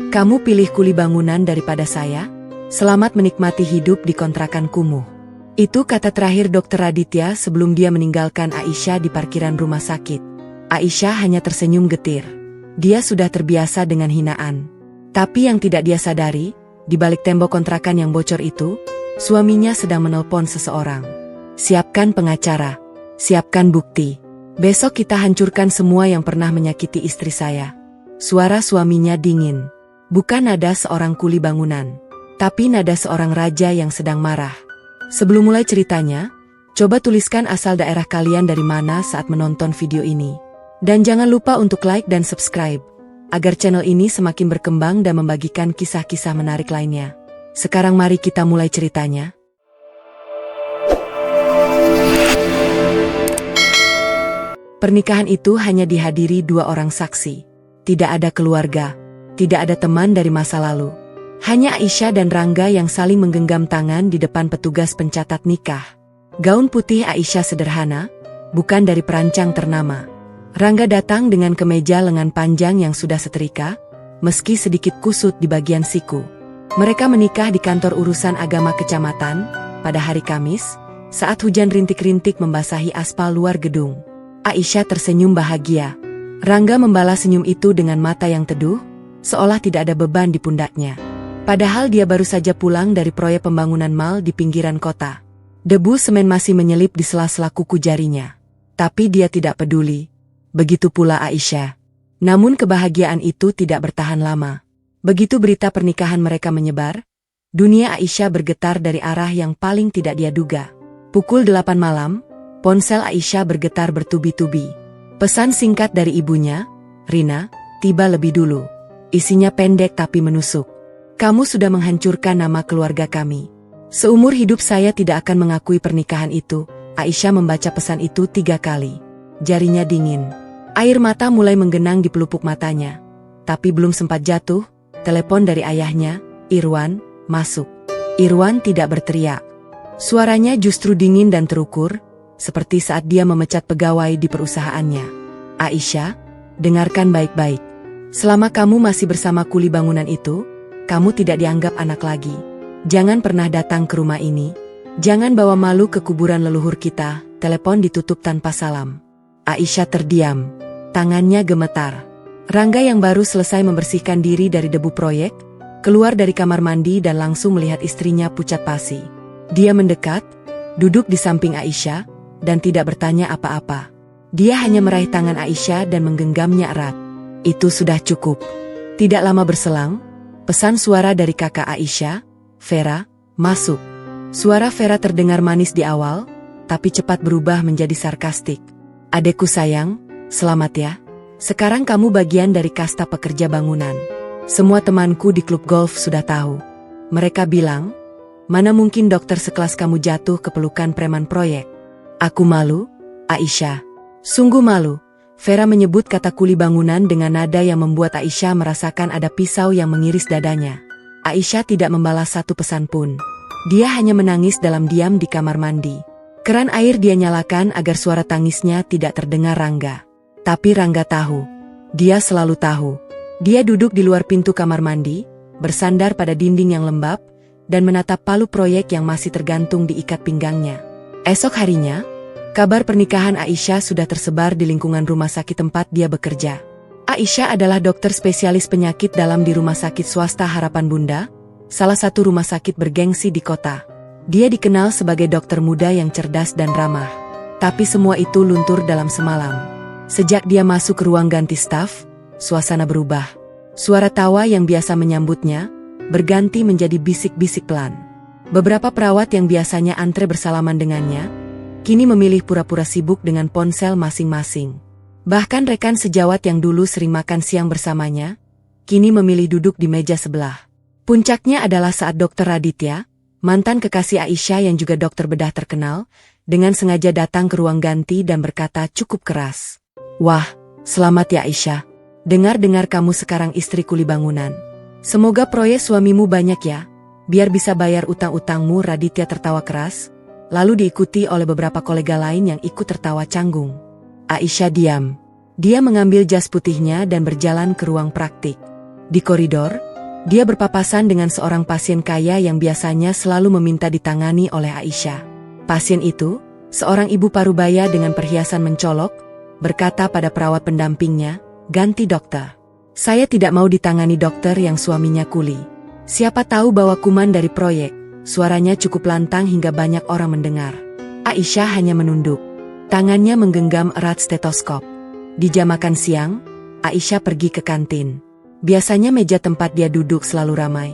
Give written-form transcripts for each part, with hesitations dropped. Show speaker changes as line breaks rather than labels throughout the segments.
Kamu pilih kuli bangunan daripada saya? Selamat menikmati hidup di kontrakan kumuh. Itu kata terakhir Dr. Raditya sebelum dia meninggalkan Aisyah di parkiran rumah sakit. Aisyah hanya tersenyum getir. Dia sudah terbiasa dengan hinaan. Tapi yang tidak dia sadari, di balik tembok kontrakan yang bocor itu, suaminya sedang menelpon seseorang. Siapkan pengacara. Siapkan bukti. Besok kita hancurkan semua yang pernah menyakiti istri saya. Suara suaminya dingin. Bukan nada seorang kuli bangunan, tapi nada seorang raja yang sedang marah. Sebelum mulai ceritanya, coba tuliskan asal daerah kalian dari mana saat menonton video ini. Dan jangan lupa untuk like dan subscribe, agar channel ini semakin berkembang dan membagikan kisah-kisah menarik lainnya. Sekarang mari kita mulai ceritanya. Pernikahan itu hanya dihadiri 2 orang saksi. Tidak ada keluarga, tidak ada teman dari masa lalu. Hanya Aisyah dan Rangga yang saling menggenggam tangan di depan petugas pencatat nikah. Gaun putih Aisyah sederhana, bukan dari perancang ternama. Rangga datang dengan kemeja lengan panjang yang sudah setrika, meski sedikit kusut di bagian siku. Mereka menikah di kantor urusan agama kecamatan, pada hari Kamis, saat hujan rintik-rintik membasahi aspal luar gedung. Aisyah tersenyum bahagia. Rangga membalas senyum itu dengan mata yang teduh, seolah tidak ada beban di pundaknya. Padahal dia baru saja pulang dari proyek pembangunan mal di pinggiran kota. Debu semen masih menyelip di sela-sela kuku jarinya. Tapi dia tidak peduli. Begitu pula Aisyah. Namun kebahagiaan itu tidak bertahan lama. Begitu berita pernikahan mereka menyebar, dunia Aisyah bergetar dari arah yang paling tidak dia duga. Pukul 8 malam, ponsel Aisyah bergetar bertubi-tubi. Pesan singkat dari ibunya, "Rina, tiba lebih dulu." Isinya pendek tapi menusuk. "Kamu sudah menghancurkan nama keluarga kami. Seumur hidup saya tidak akan mengakui pernikahan itu." Aisyah membaca pesan itu 3 kali. Jarinya dingin. Air mata mulai menggenang di pelupuk matanya. Tapi belum sempat jatuh, telepon dari ayahnya, "Irwan, masuk." Irwan tidak berteriak. Suaranya justru dingin dan terukur, seperti saat dia memecat pegawai di perusahaannya. "Aisyah, dengarkan baik-baik. Selama kamu masih bersama kuli bangunan itu, kamu tidak dianggap anak lagi. Jangan pernah datang ke rumah ini. Jangan bawa malu ke kuburan leluhur kita." Telepon ditutup tanpa salam. Aisyah terdiam. Tangannya gemetar. Rangga yang baru selesai membersihkan diri dari debu proyek, keluar dari kamar mandi dan langsung melihat istrinya pucat pasi. Dia mendekat, duduk di samping Aisyah, dan tidak bertanya apa-apa. Dia hanya meraih tangan Aisyah dan menggenggamnya erat. Itu sudah cukup. Tidak lama berselang, pesan suara dari kakak Aisyah, "Vera, masuk." Suara Vera terdengar manis di awal, tapi cepat berubah menjadi sarkastik. "Adekku sayang, selamat ya. Sekarang kamu bagian dari kasta pekerja bangunan. Semua temanku di klub golf sudah tahu. Mereka bilang, mana mungkin dokter sekelas kamu jatuh ke pelukan preman proyek." "Aku malu, Aisyah. Sungguh malu." Vera menyebut kata kuli bangunan dengan nada yang membuat Aisyah merasakan ada pisau yang mengiris dadanya. Aisyah tidak membalas satu pesan pun. Dia hanya menangis dalam diam di kamar mandi. Keran air dia nyalakan agar suara tangisnya tidak terdengar Rangga. Tapi Rangga tahu. Dia selalu tahu. Dia duduk di luar pintu kamar mandi, bersandar pada dinding yang lembab, dan menatap palu proyek yang masih tergantung di ikat pinggangnya. Esok harinya, kabar pernikahan Aisyah sudah tersebar di lingkungan rumah sakit tempat dia bekerja. Aisyah adalah dokter spesialis penyakit dalam di Rumah Sakit Swasta Harapan Bunda, salah satu rumah sakit bergengsi di kota. Dia dikenal sebagai dokter muda yang cerdas dan ramah. Tapi semua itu luntur dalam semalam. Sejak dia masuk ke ruang ganti staf, suasana berubah. Suara tawa yang biasa menyambutnya, berganti menjadi bisik-bisik pelan. Beberapa perawat yang biasanya antre bersalaman dengannya, kini memilih pura-pura sibuk dengan ponsel masing-masing. Bahkan rekan sejawat yang dulu sering makan siang bersamanya, kini memilih duduk di meja sebelah. Puncaknya adalah saat Dr. Raditya, mantan kekasih Aisyah yang juga dokter bedah terkenal, dengan sengaja datang ke ruang ganti dan berkata cukup keras. "Wah, selamat ya Aisyah. Dengar-dengar kamu sekarang istri kuli bangunan. Semoga proyek suamimu banyak ya, biar bisa bayar utang-utangmu." Raditya tertawa keras, lalu diikuti oleh beberapa kolega lain yang ikut tertawa canggung. Aisyah diam. Dia mengambil jas putihnya dan berjalan ke ruang praktik. Di koridor, Dia berpapasan dengan seorang pasien kaya yang biasanya selalu meminta ditangani oleh Aisyah. Pasien itu, seorang ibu parubaya dengan perhiasan mencolok, berkata pada perawat pendampingnya, "Ganti dokter. Saya tidak mau ditangani dokter yang suaminya kuli." Siapa tahu bawa kuman dari proyek. Suaranya cukup lantang hingga banyak orang mendengar. Aisyah hanya menunduk. Tangannya menggenggam erat stetoskop. Di jam makan siang, Aisyah pergi ke kantin. Biasanya meja tempat dia duduk selalu ramai.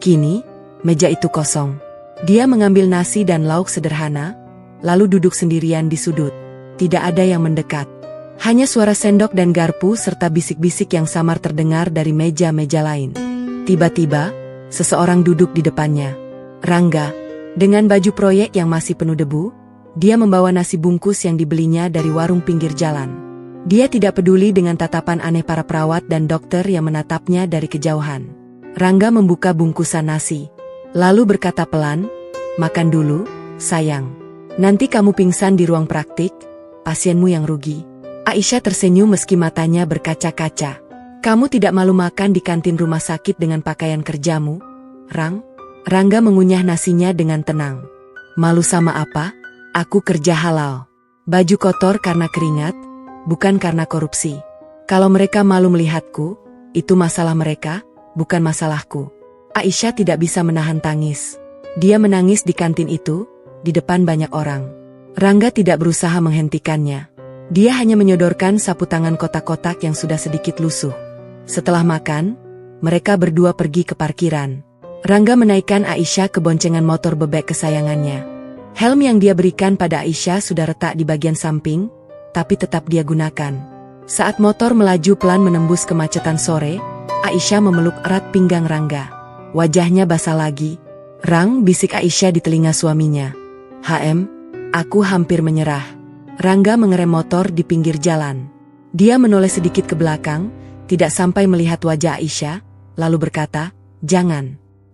Kini, meja itu kosong. Dia mengambil nasi dan lauk sederhana, lalu duduk sendirian di sudut. Tidak ada yang mendekat. Hanya suara sendok dan garpu serta bisik-bisik yang samar terdengar dari meja-meja lain. Tiba-tiba, seseorang duduk di depannya. Rangga, dengan baju proyek yang masih penuh debu, dia membawa nasi bungkus yang dibelinya dari warung pinggir jalan. Dia tidak peduli dengan tatapan aneh para perawat dan dokter yang menatapnya dari kejauhan. Rangga membuka bungkusan nasi, lalu berkata pelan, "Makan dulu, sayang. Nanti kamu pingsan di ruang praktik, pasienmu yang rugi." Aisyah tersenyum meski matanya berkaca-kaca. "Kamu tidak malu makan di kantin rumah sakit dengan pakaian kerjamu, Rang?" Rangga mengunyah nasinya dengan tenang. "Malu sama apa? Aku kerja halal. Baju kotor karena keringat, bukan karena korupsi. Kalau mereka malu melihatku, itu masalah mereka, bukan masalahku." Aisyah tidak bisa menahan tangis. Dia menangis di kantin itu, di depan banyak orang. Rangga tidak berusaha menghentikannya. Dia hanya menyodorkan sapu tangan kotak-kotak yang sudah sedikit lusuh. Setelah makan, mereka berdua pergi ke parkiran. Rangga menaikkan Aisyah ke boncengan motor bebek kesayangannya. Helm yang dia berikan pada Aisyah sudah retak di bagian samping, tapi tetap dia gunakan. Saat motor melaju pelan menembus kemacetan sore, Aisyah memeluk erat pinggang Rangga. Wajahnya basah lagi. "Rang," bisik Aisyah di telinga suaminya. "HM, aku hampir menyerah." Rangga mengerem motor di pinggir jalan. Dia menoleh sedikit ke belakang, tidak sampai melihat wajah Aisyah, lalu berkata,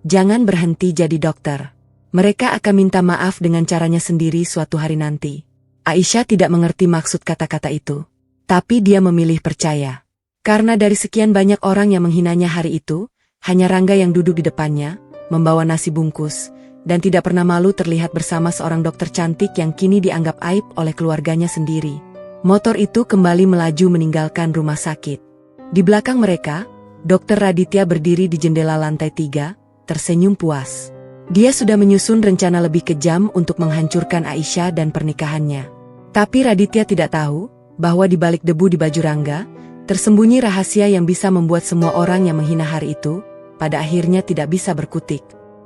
Jangan berhenti jadi dokter. Mereka akan minta maaf dengan caranya sendiri suatu hari nanti." Aisyah tidak mengerti maksud kata-kata itu. Tapi dia memilih percaya. Karena dari sekian banyak orang yang menghinanya hari itu, hanya Rangga yang duduk di depannya, membawa nasi bungkus, dan tidak pernah malu terlihat bersama seorang dokter cantik yang kini dianggap aib oleh keluarganya sendiri. Motor itu kembali melaju meninggalkan rumah sakit. Di belakang mereka, Dr. Raditya berdiri di jendela lantai 3, tersenyum puas. Dia sudah menyusun rencana lebih kejam untuk menghancurkan Aisyah dan pernikahannya. Tapi Raditya tidak tahu bahwa di balik debu di baju Rangga, tersembunyi rahasia yang bisa membuat semua orang yang menghina hari itu, pada akhirnya tidak bisa berkutik.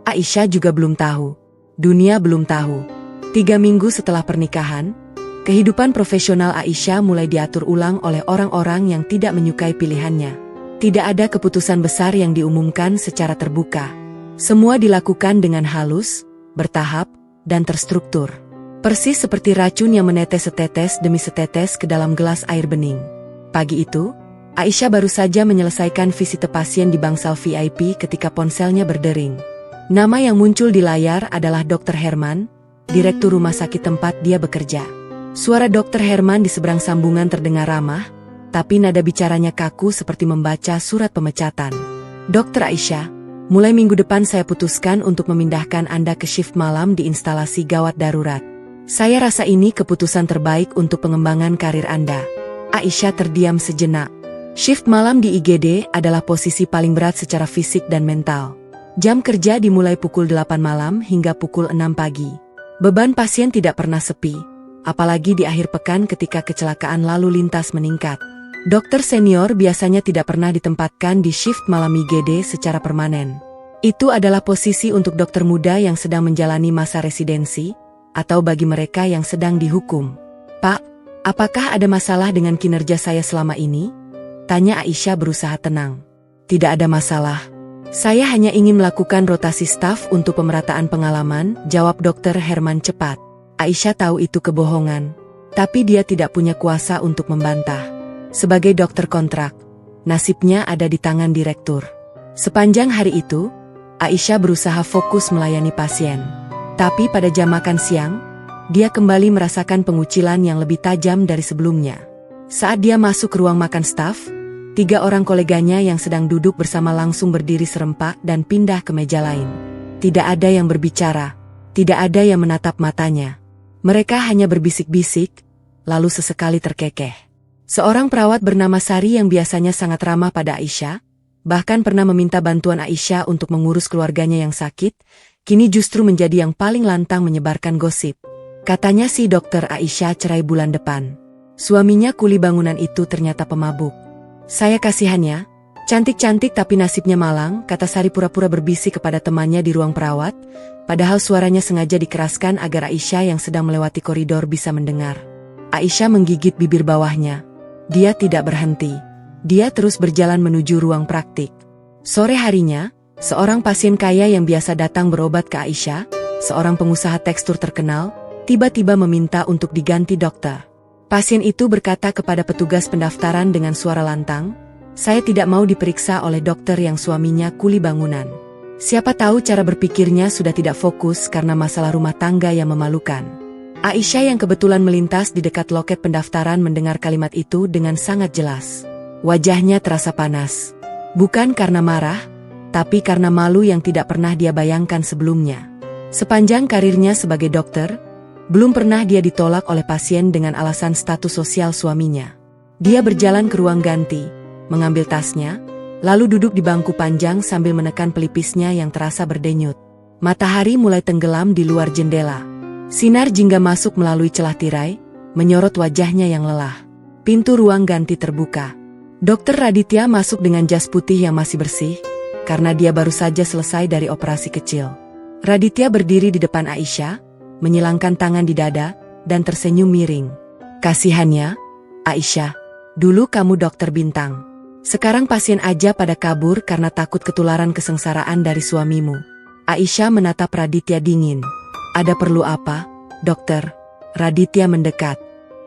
Aisyah juga belum tahu. Dunia belum tahu. 3 minggu setelah pernikahan, kehidupan profesional Aisyah mulai diatur ulang oleh orang-orang yang tidak menyukai pilihannya. Tidak ada keputusan besar yang diumumkan secara terbuka. Semua dilakukan dengan halus, bertahap, dan terstruktur. Persis seperti racun yang menetes setetes demi setetes ke dalam gelas air bening. Pagi itu, Aisyah baru saja menyelesaikan visite pasien di bangsal VIP ketika ponselnya berdering. Nama yang muncul di layar adalah Dr. Herman, direktur rumah sakit tempat dia bekerja. Suara Dr. Herman di seberang sambungan terdengar ramah, tapi nada bicaranya kaku seperti membaca surat pemecatan. "Dr. Aisyah, mulai minggu depan saya putuskan untuk memindahkan Anda ke shift malam di instalasi gawat darurat. Saya rasa ini keputusan terbaik untuk pengembangan karir Anda." Aisyah terdiam sejenak. Shift malam di IGD adalah posisi paling berat secara fisik dan mental. Jam kerja dimulai pukul 8 malam hingga pukul 6 pagi. Beban pasien tidak pernah sepi, apalagi di akhir pekan ketika kecelakaan lalu lintas meningkat. Dokter senior biasanya tidak pernah ditempatkan di shift malam IGD secara permanen. Itu adalah posisi untuk dokter muda yang sedang menjalani masa residensi, atau bagi mereka yang sedang dihukum. "Pak, apakah ada masalah dengan kinerja saya selama ini?" tanya Aisyah berusaha tenang. "Tidak ada masalah. Saya hanya ingin melakukan rotasi staf untuk pemerataan pengalaman," jawab Dr. Herman cepat. Aisyah tahu itu kebohongan, tapi dia tidak punya kuasa untuk membantah. Sebagai dokter kontrak, nasibnya ada di tangan direktur. Sepanjang hari itu, Aisyah berusaha fokus melayani pasien. Tapi pada jam makan siang, dia kembali merasakan pengucilan yang lebih tajam dari sebelumnya. Saat dia masuk ke ruang makan staf, 3 orang koleganya yang sedang duduk bersama langsung berdiri serempak dan pindah ke meja lain. Tidak ada yang berbicara, tidak ada yang menatap matanya. Mereka hanya berbisik-bisik, lalu sesekali terkekeh. Seorang perawat bernama Sari yang biasanya sangat ramah pada Aisyah, bahkan pernah meminta bantuan Aisyah untuk mengurus keluarganya yang sakit, kini justru menjadi yang paling lantang menyebarkan gosip. Katanya si dokter Aisyah cerai bulan depan. Suaminya kuli bangunan itu ternyata pemabuk. Saya kasihannya, cantik-cantik tapi nasibnya malang, kata Sari pura-pura berbisik kepada temannya di ruang perawat, padahal suaranya sengaja dikeraskan agar Aisyah yang sedang melewati koridor bisa mendengar. Aisyah menggigit bibir bawahnya. Dia tidak berhenti. Dia terus berjalan menuju ruang praktik. Sore harinya, seorang pasien kaya yang biasa datang berobat ke Aisyah, seorang pengusaha tekstur terkenal, tiba-tiba meminta untuk diganti dokter. Pasien itu berkata kepada petugas pendaftaran dengan suara lantang, "Saya tidak mau diperiksa oleh dokter yang suaminya kuli bangunan." Siapa tahu cara berpikirnya sudah tidak fokus karena masalah rumah tangga yang memalukan. Aisyah yang kebetulan melintas di dekat loket pendaftaran mendengar kalimat itu dengan sangat jelas. Wajahnya terasa panas. Bukan karena marah, tapi karena malu yang tidak pernah dia bayangkan sebelumnya. Sepanjang karirnya sebagai dokter, belum pernah dia ditolak oleh pasien dengan alasan status sosial suaminya. Dia berjalan ke ruang ganti, mengambil tasnya, lalu duduk di bangku panjang sambil menekan pelipisnya yang terasa berdenyut. Matahari mulai tenggelam di luar jendela. Sinar jingga masuk melalui celah tirai, menyorot wajahnya yang lelah. Pintu ruang ganti terbuka. Dokter Raditya masuk dengan jas putih yang masih bersih, karena dia baru saja selesai dari operasi kecil. Raditya berdiri di depan Aisyah, menyilangkan tangan di dada, dan tersenyum miring. Kasihannya, Aisyah, dulu kamu dokter bintang. Sekarang pasien aja pada kabur karena takut ketularan kesengsaraan dari suamimu. Aisyah menatap Raditya dingin. Ada perlu apa, dokter? Raditya mendekat.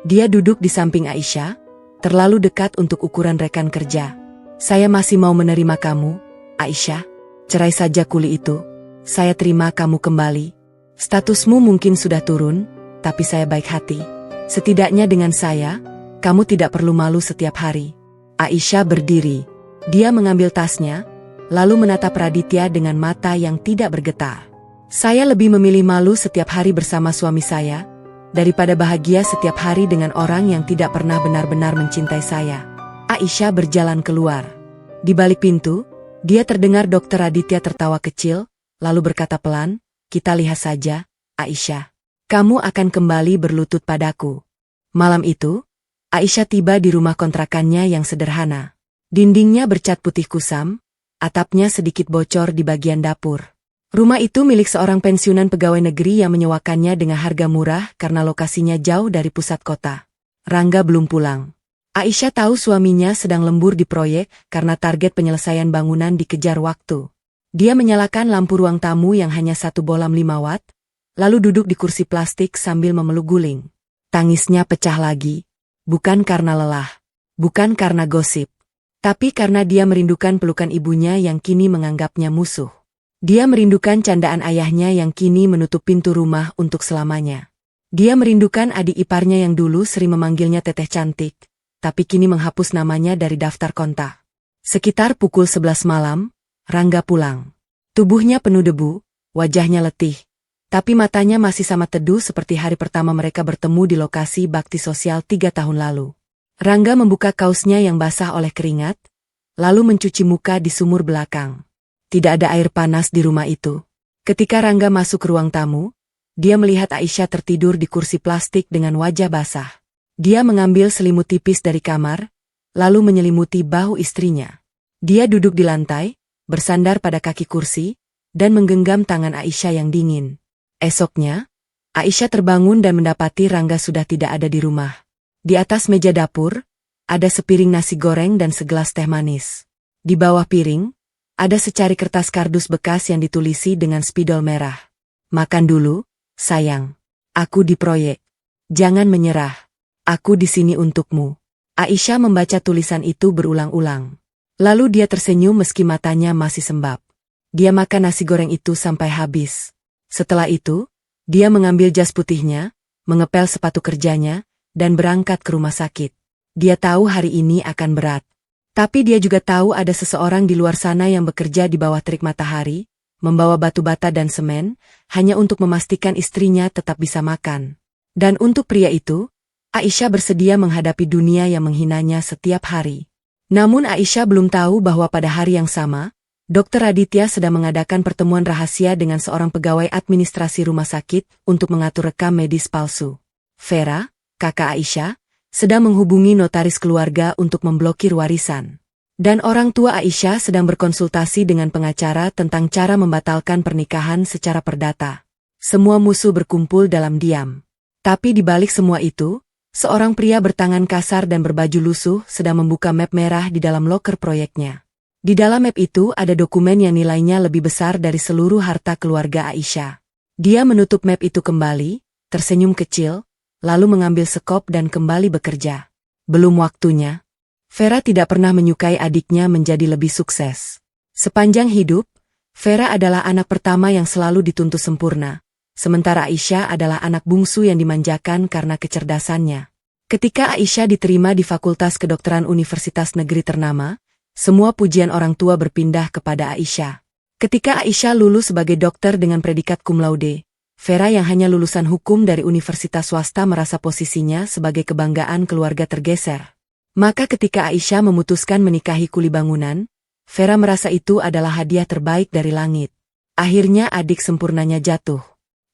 Dia duduk di samping Aisyah, terlalu dekat untuk ukuran rekan kerja. Saya masih mau menerima kamu, Aisyah. Cerai saja kuli itu. Saya terima kamu kembali. Statusmu mungkin sudah turun, tapi saya baik hati. Setidaknya dengan saya, kamu tidak perlu malu setiap hari. Aisyah berdiri. Dia mengambil tasnya, lalu menatap Raditya dengan mata yang tidak bergetar. Saya lebih memilih malu setiap hari bersama suami saya, daripada bahagia setiap hari dengan orang yang tidak pernah benar-benar mencintai saya. Aisyah berjalan keluar. Di balik pintu, dia terdengar Dokter Raditya tertawa kecil, lalu berkata pelan, "Kita lihat saja, Aisyah. Kamu akan kembali berlutut padaku." Malam itu, Aisyah tiba di rumah kontrakannya yang sederhana. Dindingnya bercat putih kusam, atapnya sedikit bocor di bagian dapur. Rumah itu milik seorang pensiunan pegawai negeri yang menyewakannya dengan harga murah karena lokasinya jauh dari pusat kota. Rangga belum pulang. Aisyah tahu suaminya sedang lembur di proyek karena target penyelesaian bangunan dikejar waktu. Dia menyalakan lampu ruang tamu yang hanya 1 bolam 5 watt, lalu duduk di kursi plastik sambil memeluk guling. Tangisnya pecah lagi, bukan karena lelah, bukan karena gosip, tapi karena dia merindukan pelukan ibunya yang kini menganggapnya musuh. Dia merindukan candaan ayahnya yang kini menutup pintu rumah untuk selamanya. Dia merindukan adik iparnya yang dulu sering memanggilnya teteh cantik, tapi kini menghapus namanya dari daftar kontak. Sekitar pukul 11 malam, Rangga pulang. Tubuhnya penuh debu, wajahnya letih, tapi matanya masih sama teduh seperti hari pertama mereka bertemu di lokasi bakti sosial 3 tahun lalu. Rangga membuka kaosnya yang basah oleh keringat, lalu mencuci muka di sumur belakang. Tidak ada air panas di rumah itu. Ketika Rangga masuk ke ruang tamu, dia melihat Aisyah tertidur di kursi plastik dengan wajah basah. Dia mengambil selimut tipis dari kamar, lalu menyelimuti bahu istrinya. Dia duduk di lantai, bersandar pada kaki kursi, dan menggenggam tangan Aisyah yang dingin. Esoknya, Aisyah terbangun dan mendapati Rangga sudah tidak ada di rumah. Di atas meja dapur, ada sepiring nasi goreng dan segelas teh manis. Di bawah piring, ada secari kertas kardus bekas yang ditulisi dengan spidol merah. "Makan dulu, sayang. Aku di proyek. Jangan menyerah. Aku di sini untukmu." Aisyah membaca tulisan itu berulang-ulang. Lalu dia tersenyum meski matanya masih sembab. Dia makan nasi goreng itu sampai habis. Setelah itu, dia mengambil jas putihnya, mengepel sepatu kerjanya, dan berangkat ke rumah sakit. Dia tahu hari ini akan berat. Tapi dia juga tahu ada seseorang di luar sana yang bekerja di bawah terik matahari, membawa batu bata dan semen, hanya untuk memastikan istrinya tetap bisa makan. Dan untuk pria itu, Aisyah bersedia menghadapi dunia yang menghinanya setiap hari. Namun Aisyah belum tahu bahwa pada hari yang sama, Dr. Raditya sedang mengadakan pertemuan rahasia dengan seorang pegawai administrasi rumah sakit untuk mengatur rekam medis palsu. Vera, kakak Aisyah, sedang menghubungi notaris keluarga untuk memblokir warisan. Dan orang tua Aisyah sedang berkonsultasi dengan pengacara tentang cara membatalkan pernikahan secara perdata. Semua musuh berkumpul dalam diam. Tapi di balik semua itu, seorang pria bertangan kasar dan berbaju lusuh sedang membuka map merah di dalam loker proyeknya. Di dalam map itu ada dokumen yang nilainya lebih besar dari seluruh harta keluarga Aisyah. Dia menutup map itu kembali, tersenyum kecil, lalu mengambil sekop dan kembali bekerja. Belum waktunya. Vera tidak pernah menyukai adiknya menjadi lebih sukses. Sepanjang hidup, Vera adalah anak pertama yang selalu dituntut sempurna, sementara Aisyah adalah anak bungsu yang dimanjakan karena kecerdasannya. Ketika Aisyah diterima di Fakultas Kedokteran Universitas Negeri ternama, semua pujian orang tua berpindah kepada Aisyah. Ketika Aisyah lulus sebagai dokter dengan predikat cum laude, Vera yang hanya lulusan hukum dari universitas swasta merasa posisinya sebagai kebanggaan keluarga tergeser. Maka ketika Aisyah memutuskan menikahi kuli bangunan, Vera merasa itu adalah hadiah terbaik dari langit. Akhirnya adik sempurnanya jatuh.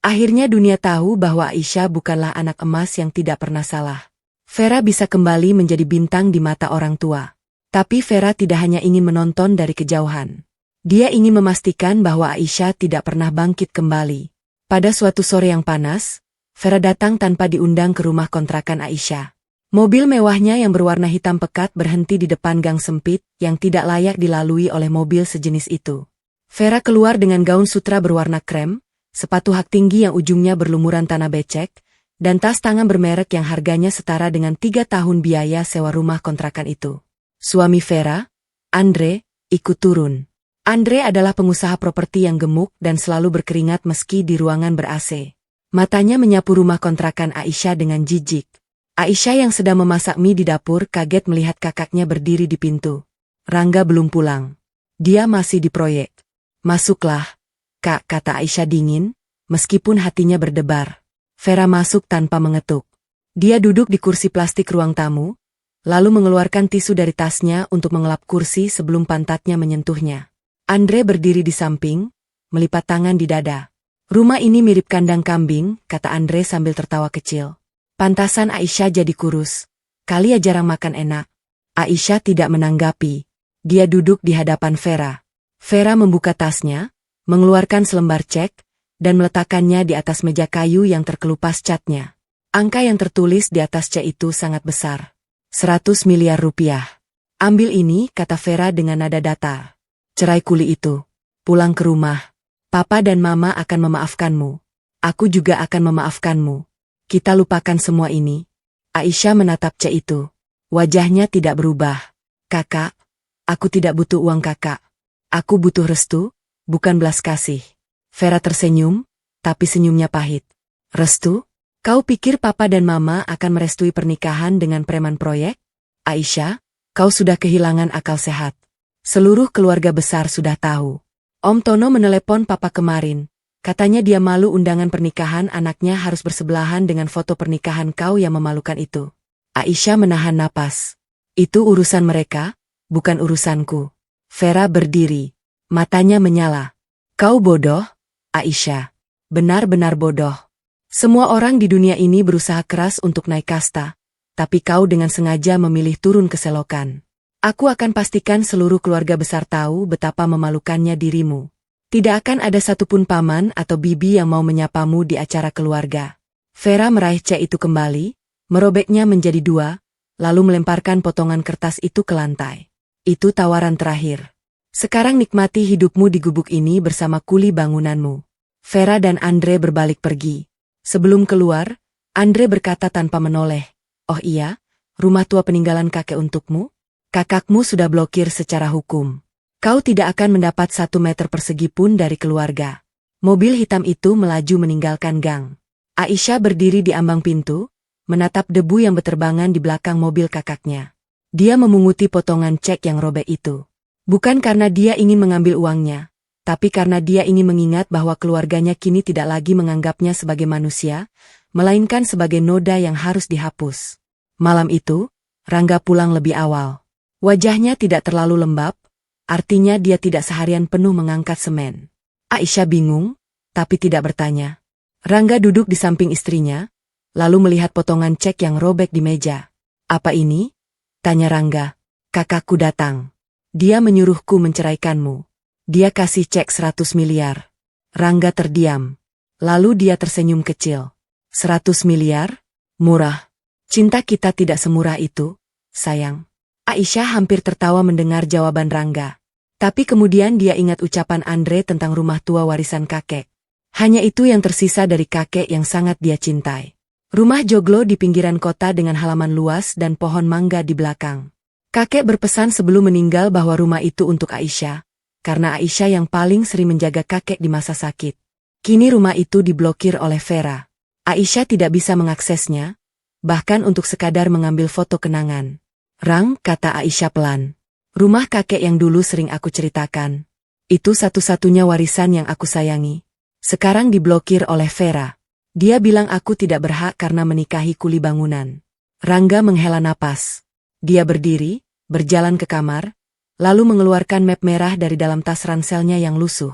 Akhirnya dunia tahu bahwa Aisyah bukanlah anak emas yang tidak pernah salah. Vera bisa kembali menjadi bintang di mata orang tua. Tapi Vera tidak hanya ingin menonton dari kejauhan. Dia ingin memastikan bahwa Aisyah tidak pernah bangkit kembali. Pada suatu sore yang panas, Vera datang tanpa diundang ke rumah kontrakan Aisyah. Mobil mewahnya yang berwarna hitam pekat berhenti di depan gang sempit yang tidak layak dilalui oleh mobil sejenis itu. Vera keluar dengan gaun sutra berwarna krem, sepatu hak tinggi yang ujungnya berlumuran tanah becek, dan tas tangan bermerek yang harganya setara dengan 3 tahun biaya sewa rumah kontrakan itu. Suami Vera, Andre, ikut turun. Andre adalah pengusaha properti yang gemuk dan selalu berkeringat meski di ruangan ber-AC. Matanya menyapu rumah kontrakan Aisyah dengan jijik. Aisyah yang sedang memasak mie di dapur kaget melihat kakaknya berdiri di pintu. Rangga belum pulang. Dia masih di proyek. Masuklah, Kak, kata Aisyah dingin, meskipun hatinya berdebar. Vera masuk tanpa mengetuk. Dia duduk di kursi plastik ruang tamu, lalu mengeluarkan tisu dari tasnya untuk mengelap kursi sebelum pantatnya menyentuhnya. Andre berdiri di samping, melipat tangan di dada. Rumah ini mirip kandang kambing, kata Andre sambil tertawa kecil. Pantasan Aisyah jadi kurus. Kali ya jarang makan enak. Aisyah tidak menanggapi. Dia duduk di hadapan Vera. Vera membuka tasnya, mengeluarkan selembar cek, dan meletakkannya di atas meja kayu yang terkelupas catnya. Angka yang tertulis di atas cek itu sangat besar. 100 miliar rupiah. Ambil ini, kata Vera dengan nada datar. Cerai kuli itu. Pulang ke rumah. Papa dan Mama akan memaafkanmu. Aku juga akan memaafkanmu. Kita lupakan semua ini. Aisyah menatap cek itu. Wajahnya tidak berubah. Kakak, aku tidak butuh uang kakak. Aku butuh restu, bukan belas kasih. Vera tersenyum, tapi senyumnya pahit. Restu? Kau pikir Papa dan Mama akan merestui pernikahan dengan preman proyek? Aisyah, kau sudah kehilangan akal sehat. Seluruh keluarga besar sudah tahu. Om Tono menelepon Papa kemarin. Katanya dia malu undangan pernikahan anaknya harus bersebelahan dengan foto pernikahan kau yang memalukan itu. Aisyah menahan napas. Itu urusan mereka, bukan urusanku. Vera berdiri. Matanya menyala. Kau bodoh, Aisyah. Benar-benar bodoh. Semua orang di dunia ini berusaha keras untuk naik kasta, tapi kau dengan sengaja memilih turun ke selokan. Aku akan pastikan seluruh keluarga besar tahu betapa memalukannya dirimu. Tidak akan ada satupun paman atau bibi yang mau menyapamu di acara keluarga. Vera meraih cek itu kembali, merobeknya menjadi 2, lalu melemparkan potongan kertas itu ke lantai. Itu tawaran terakhir. Sekarang nikmati hidupmu di gubuk ini bersama kuli bangunanmu. Vera dan Andre berbalik pergi. Sebelum keluar, Andre berkata tanpa menoleh, "Oh iya, rumah tua peninggalan kakek untukmu? Kakakmu sudah blokir secara hukum. Kau tidak akan mendapat 1 meter persegi pun dari keluarga." Mobil hitam itu melaju meninggalkan gang. Aisyah berdiri di ambang pintu, menatap debu yang berterbangan di belakang mobil kakaknya. Dia memunguti potongan cek yang robek itu. Bukan karena dia ingin mengambil uangnya, tapi karena dia ingin mengingat bahwa keluarganya kini tidak lagi menganggapnya sebagai manusia, melainkan sebagai noda yang harus dihapus. Malam itu, Rangga pulang lebih awal. Wajahnya tidak terlalu lembab, artinya dia tidak seharian penuh mengangkat semen. Aisyah bingung, tapi tidak bertanya. Rangga duduk di samping istrinya, lalu melihat potongan cek yang robek di meja. "Apa ini?" tanya Rangga. "Kakakku datang. Dia menyuruhku menceraikanmu. Dia kasih cek 100 miliar. Rangga terdiam. Lalu dia tersenyum kecil. 100 miliar? Murah. Cinta kita tidak semurah itu, sayang. Aisyah hampir tertawa mendengar jawaban Rangga. Tapi kemudian dia ingat ucapan Andre tentang rumah tua warisan kakek. Hanya itu yang tersisa dari kakek yang sangat dia cintai. Rumah joglo di pinggiran kota dengan halaman luas dan pohon mangga di belakang. Kakek berpesan sebelum meninggal bahwa rumah itu untuk Aisyah, karena Aisyah yang paling sering menjaga kakek di masa sakit. Kini rumah itu diblokir oleh Vera. Aisyah tidak bisa mengaksesnya, bahkan untuk sekadar mengambil foto kenangan. "Rang," kata Aisyah pelan. "Rumah kakek yang dulu sering aku ceritakan. Itu satu-satunya warisan yang aku sayangi. Sekarang diblokir oleh Vera. Dia bilang aku tidak berhak karena menikahi kuli bangunan." Rangga menghela napas. Dia berdiri, berjalan ke kamar, lalu mengeluarkan map merah dari dalam tas ranselnya yang lusuh.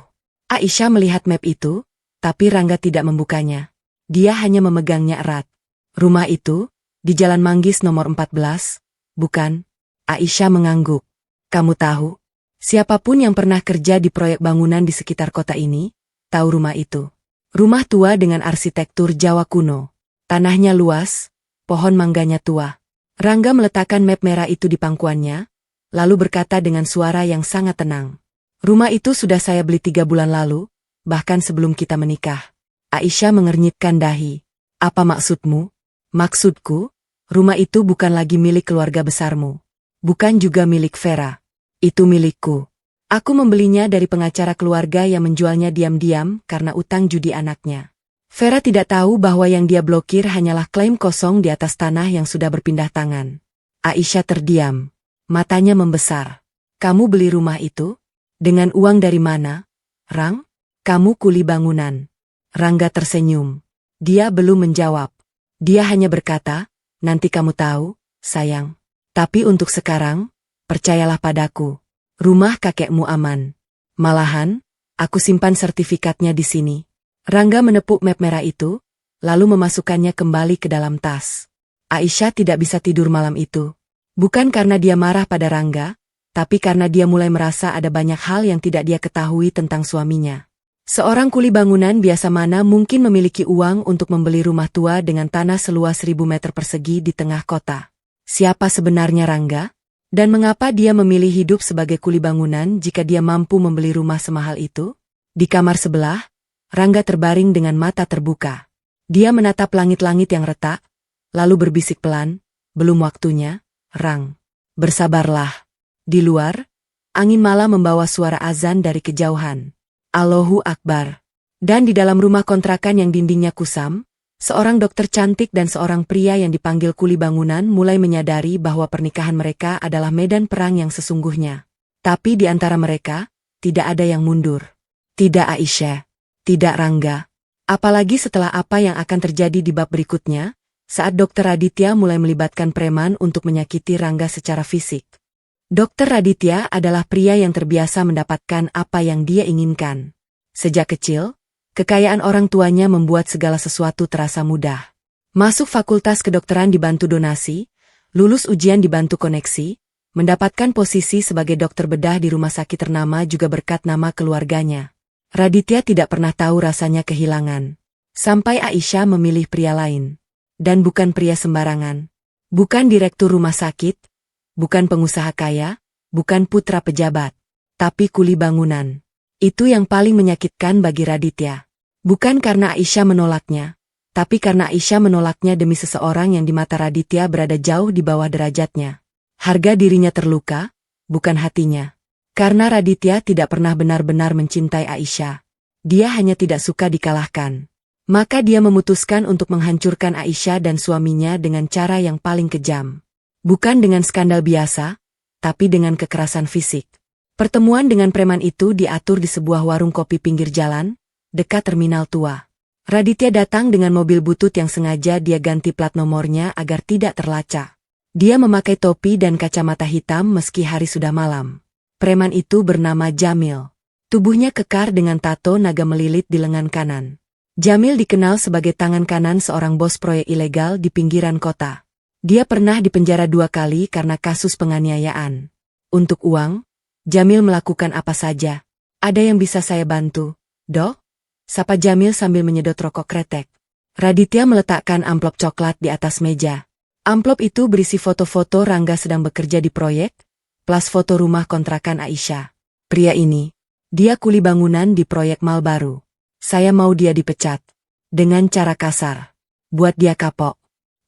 Aisyah melihat map itu, tapi Rangga tidak membukanya. Dia hanya memegangnya erat. "Rumah itu, di Jalan Manggis nomor 14, bukan?" Aisyah mengangguk. "Kamu tahu? Siapapun yang pernah kerja di proyek bangunan di sekitar kota ini, tahu rumah itu. Rumah tua dengan arsitektur Jawa kuno. Tanahnya luas, pohon mangganya tua." Rangga meletakkan map merah itu di pangkuannya, lalu berkata dengan suara yang sangat tenang. "Rumah itu sudah saya beli 3 bulan lalu, bahkan sebelum kita menikah." Aisyah mengernyitkan dahi. "Apa maksudmu?" "Maksudku, rumah itu bukan lagi milik keluarga besarmu. Bukan juga milik Vera. Itu milikku. Aku membelinya dari pengacara keluarga yang menjualnya diam-diam karena utang judi anaknya. Vera tidak tahu bahwa yang dia blokir hanyalah klaim kosong di atas tanah yang sudah berpindah tangan." Aisyah terdiam. Matanya membesar. "Kamu beli rumah itu? Dengan uang dari mana, Rang? Kamu kuli bangunan." Rangga tersenyum. Dia belum menjawab. Dia hanya berkata, "Nanti kamu tahu, sayang. Tapi untuk sekarang, percayalah padaku. Rumah kakekmu aman. Malahan, aku simpan sertifikatnya di sini." Rangga menepuk map merah itu, lalu memasukkannya kembali ke dalam tas. Aisyah tidak bisa tidur malam itu. Bukan karena dia marah pada Rangga, tapi karena dia mulai merasa ada banyak hal yang tidak dia ketahui tentang suaminya. Seorang kuli bangunan biasa mana mungkin memiliki uang untuk membeli rumah tua dengan tanah seluas 1.000 meter persegi di tengah kota. Siapa sebenarnya Rangga? Dan mengapa dia memilih hidup sebagai kuli bangunan jika dia mampu membeli rumah semahal itu? Di kamar sebelah, Rangga terbaring dengan mata terbuka. Dia menatap langit-langit yang retak, lalu berbisik pelan, "Belum waktunya, Rang. Bersabarlah." Di luar, angin malam membawa suara azan dari kejauhan. Allahu Akbar. Dan di dalam rumah kontrakan yang dindingnya kusam, seorang dokter cantik dan seorang pria yang dipanggil kuli bangunan mulai menyadari bahwa pernikahan mereka adalah medan perang yang sesungguhnya. Tapi di antara mereka, tidak ada yang mundur. Tidak Aisyah. Tidak Rangga. Apalagi setelah apa yang akan terjadi di bab berikutnya, saat Dr. Raditya mulai melibatkan preman untuk menyakiti Rangga secara fisik. Dr. Raditya adalah pria yang terbiasa mendapatkan apa yang dia inginkan. Sejak kecil, kekayaan orang tuanya membuat segala sesuatu terasa mudah. Masuk fakultas kedokteran dibantu donasi, lulus ujian dibantu koneksi, mendapatkan posisi sebagai dokter bedah di rumah sakit ternama juga berkat nama keluarganya. Raditya tidak pernah tahu rasanya kehilangan. Sampai Aisyah memilih pria lain. Dan bukan pria sembarangan. Bukan direktur rumah sakit, bukan pengusaha kaya, bukan putra pejabat, tapi kuli bangunan. Itu yang paling menyakitkan bagi Raditya. Bukan karena Aisyah menolaknya, tapi karena Aisyah menolaknya demi seseorang yang di mata Raditya berada jauh di bawah derajatnya. Harga dirinya terluka, bukan hatinya. Karena Raditya tidak pernah benar-benar mencintai Aisyah. Dia hanya tidak suka dikalahkan. Maka dia memutuskan untuk menghancurkan Aisyah dan suaminya dengan cara yang paling kejam. Bukan dengan skandal biasa, tapi dengan kekerasan fisik. Pertemuan dengan preman itu diatur di sebuah warung kopi pinggir jalan, dekat terminal tua. Raditya datang dengan mobil butut yang sengaja dia ganti plat nomornya agar tidak terlacak. Dia memakai topi dan kacamata hitam meski hari sudah malam. Preman itu bernama Jamil. Tubuhnya kekar dengan tato naga melilit di lengan kanan. Jamil dikenal sebagai tangan kanan seorang bos proyek ilegal di pinggiran kota. Dia pernah dipenjara 2 kali karena kasus penganiayaan. Untuk uang, Jamil melakukan apa saja. Ada yang bisa saya bantu, Dok? Sapa Jamil sambil menyedot rokok kretek. Raditya meletakkan amplop coklat di atas meja. Amplop itu berisi foto-foto Rangga sedang bekerja di proyek, plus foto rumah kontrakan Aisyah. Pria ini, dia kuli bangunan di proyek mal baru. Saya mau dia dipecat. Dengan cara kasar. Buat dia kapok.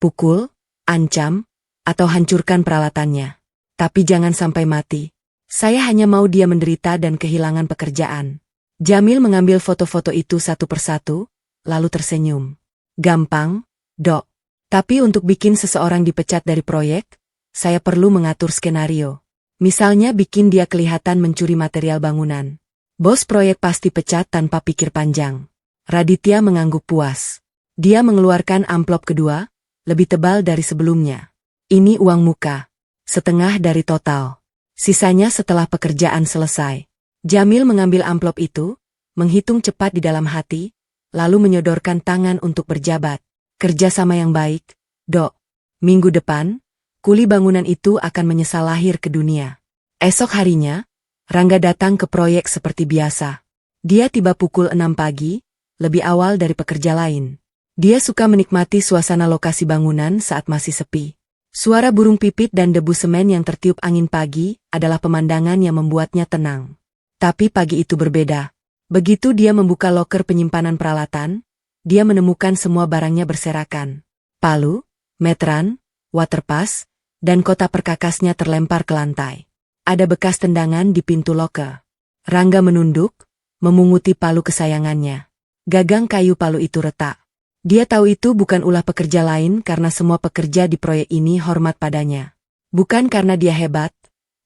Pukul, ancam, atau hancurkan peralatannya. Tapi jangan sampai mati. Saya hanya mau dia menderita dan kehilangan pekerjaan. Jamil mengambil foto-foto itu satu persatu, lalu tersenyum. Gampang, Dok. Tapi untuk bikin seseorang dipecat dari proyek, saya perlu mengatur skenario. Misalnya bikin dia kelihatan mencuri material bangunan. Bos proyek pasti pecat tanpa pikir panjang. Raditya mengangguk puas. Dia mengeluarkan amplop kedua, lebih tebal dari sebelumnya. Ini uang muka. Setengah dari total. Sisanya setelah pekerjaan selesai. Jamil mengambil amplop itu, menghitung cepat di dalam hati, lalu menyodorkan tangan untuk berjabat. Kerjasama yang baik, Dok. Minggu depan, kuli bangunan itu akan menyesal lahir ke dunia. Esok harinya, Rangga datang ke proyek seperti biasa. Dia tiba pukul 6 pagi, lebih awal dari pekerja lain. Dia suka menikmati suasana lokasi bangunan saat masih sepi. Suara burung pipit dan debu semen yang tertiup angin pagi adalah pemandangan yang membuatnya tenang. Tapi pagi itu berbeda. Begitu dia membuka loker penyimpanan peralatan, dia menemukan semua barangnya berserakan. Palu, meteran, waterpass, dan kotak perkakasnya terlempar ke lantai. Ada bekas tendangan di pintu loker. Rangga menunduk, memunguti palu kesayangannya. Gagang kayu palu itu retak. Dia tahu itu bukan ulah pekerja lain karena semua pekerja di proyek ini hormat padanya. Bukan karena dia hebat,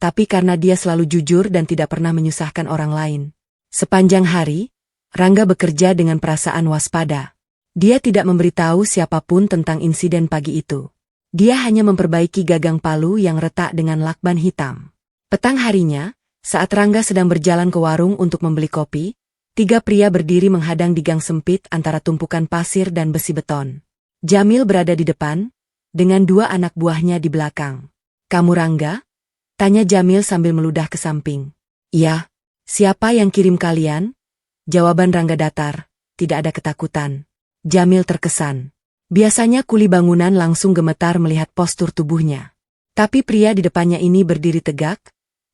tapi karena dia selalu jujur dan tidak pernah menyusahkan orang lain. Sepanjang hari, Rangga bekerja dengan perasaan waspada. Dia tidak memberitahu siapapun tentang insiden pagi itu. Dia hanya memperbaiki gagang palu yang retak dengan lakban hitam. Petang harinya, saat Rangga sedang berjalan ke warung untuk membeli kopi, 3 pria berdiri menghadang di gang sempit antara tumpukan pasir dan besi beton. Jamil berada di depan, dengan 2 anak buahnya di belakang. "Kamu Rangga?" tanya Jamil sambil meludah ke samping. "Iya." "Siapa yang kirim kalian?" Jawaban Rangga datar, tidak ada ketakutan. Jamil terkesan. Biasanya kuli bangunan langsung gemetar melihat postur tubuhnya. Tapi pria di depannya ini berdiri tegak,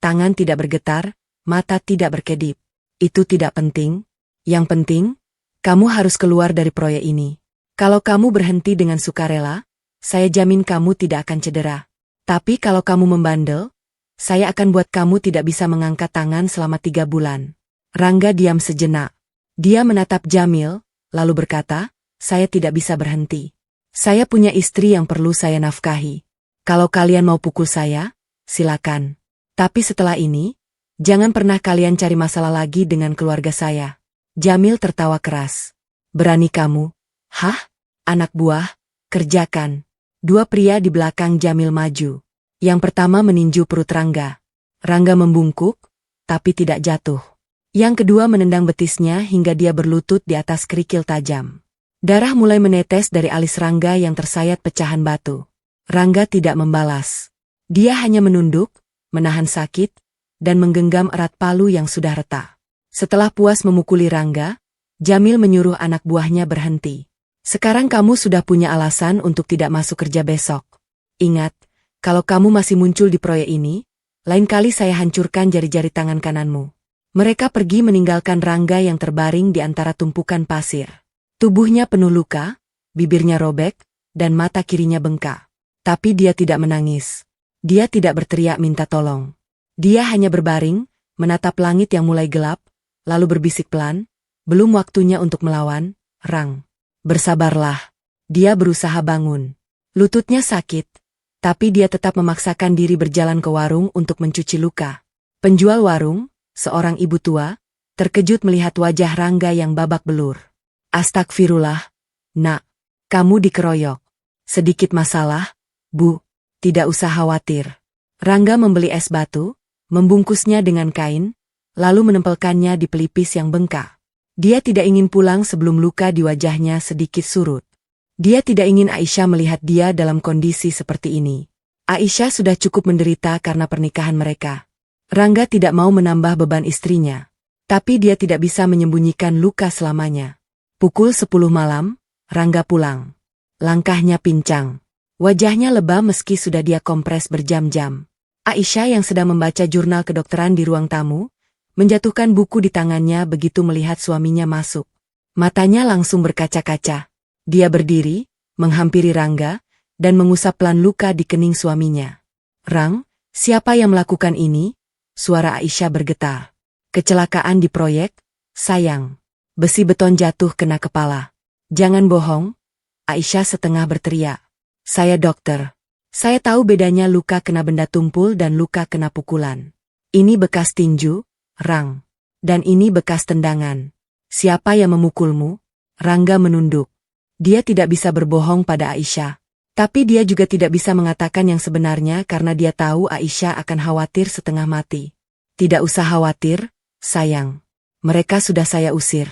tangan tidak bergetar, mata tidak berkedip. "Itu tidak penting. Yang penting, kamu harus keluar dari proyek ini. Kalau kamu berhenti dengan sukarela, saya jamin kamu tidak akan cedera. Tapi kalau kamu membandel, saya akan buat kamu tidak bisa mengangkat tangan selama 3 bulan. Rangga diam sejenak. Dia menatap Jamil, lalu berkata, "Saya tidak bisa berhenti. Saya punya istri yang perlu saya nafkahi. Kalau kalian mau pukul saya, silakan. Tapi setelah ini, jangan pernah kalian cari masalah lagi dengan keluarga saya." Jamil tertawa keras. "Berani kamu?" "Hah? Anak buah, kerjakan." 2 pria di belakang Jamil maju. Yang pertama meninju perut Rangga. Rangga membungkuk, tapi tidak jatuh. Yang kedua menendang betisnya hingga dia berlutut di atas kerikil tajam. Darah mulai menetes dari alis Rangga yang tersayat pecahan batu. Rangga tidak membalas. Dia hanya menunduk, menahan sakit, dan menggenggam erat palu yang sudah retak. Setelah puas memukuli Rangga, Jamil menyuruh anak buahnya berhenti. "Sekarang kamu sudah punya alasan untuk tidak masuk kerja besok. Ingat, kalau kamu masih muncul di proyek ini, lain kali saya hancurkan jari-jari tangan kananmu." Mereka pergi meninggalkan Rangga yang terbaring di antara tumpukan pasir. Tubuhnya penuh luka, bibirnya robek, dan mata kirinya bengkak. Tapi dia tidak menangis. Dia tidak berteriak minta tolong. Dia hanya berbaring, menatap langit yang mulai gelap, lalu berbisik pelan, "Belum waktunya untuk melawan, Rang. Bersabarlah." Dia berusaha bangun. Lututnya sakit, Tapi dia tetap memaksakan diri berjalan ke warung untuk mencuci luka. Penjual warung, seorang ibu tua, terkejut melihat wajah Rangga yang babak belur. "Astagfirullah, Nak. Kamu dikeroyok. Sedikit masalah, Bu. Tidak usah khawatir." Rangga membeli es batu, membungkusnya dengan kain, lalu menempelkannya di pelipis yang bengkak. Dia tidak ingin pulang sebelum luka di wajahnya sedikit surut. Dia tidak ingin Aisyah melihat dia dalam kondisi seperti ini. Aisyah sudah cukup menderita karena pernikahan mereka. Rangga tidak mau menambah beban istrinya. Tapi dia tidak bisa menyembunyikan luka selamanya. Pukul 10 malam, Rangga pulang. Langkahnya pincang. Wajahnya lebam meski sudah dia kompres berjam-jam. Aisyah yang sedang membaca jurnal kedokteran di ruang tamu, menjatuhkan buku di tangannya begitu melihat suaminya masuk. Matanya langsung berkaca-kaca. Dia berdiri, menghampiri Rangga, dan mengusap pelan luka di kening suaminya. "Rang, siapa yang melakukan ini?" Suara Aisyah bergetar. "Kecelakaan di proyek, sayang. Besi beton jatuh kena kepala." "Jangan bohong," Aisyah setengah berteriak. "Saya dokter. Saya tahu bedanya luka kena benda tumpul dan luka kena pukulan. Ini bekas tinju, Rang. Dan ini bekas tendangan. Siapa yang memukulmu?" Rangga menunduk. Dia tidak bisa berbohong pada Aisyah. Tapi dia juga tidak bisa mengatakan yang sebenarnya karena dia tahu Aisyah akan khawatir setengah mati. "Tidak usah khawatir, sayang. Mereka sudah saya usir.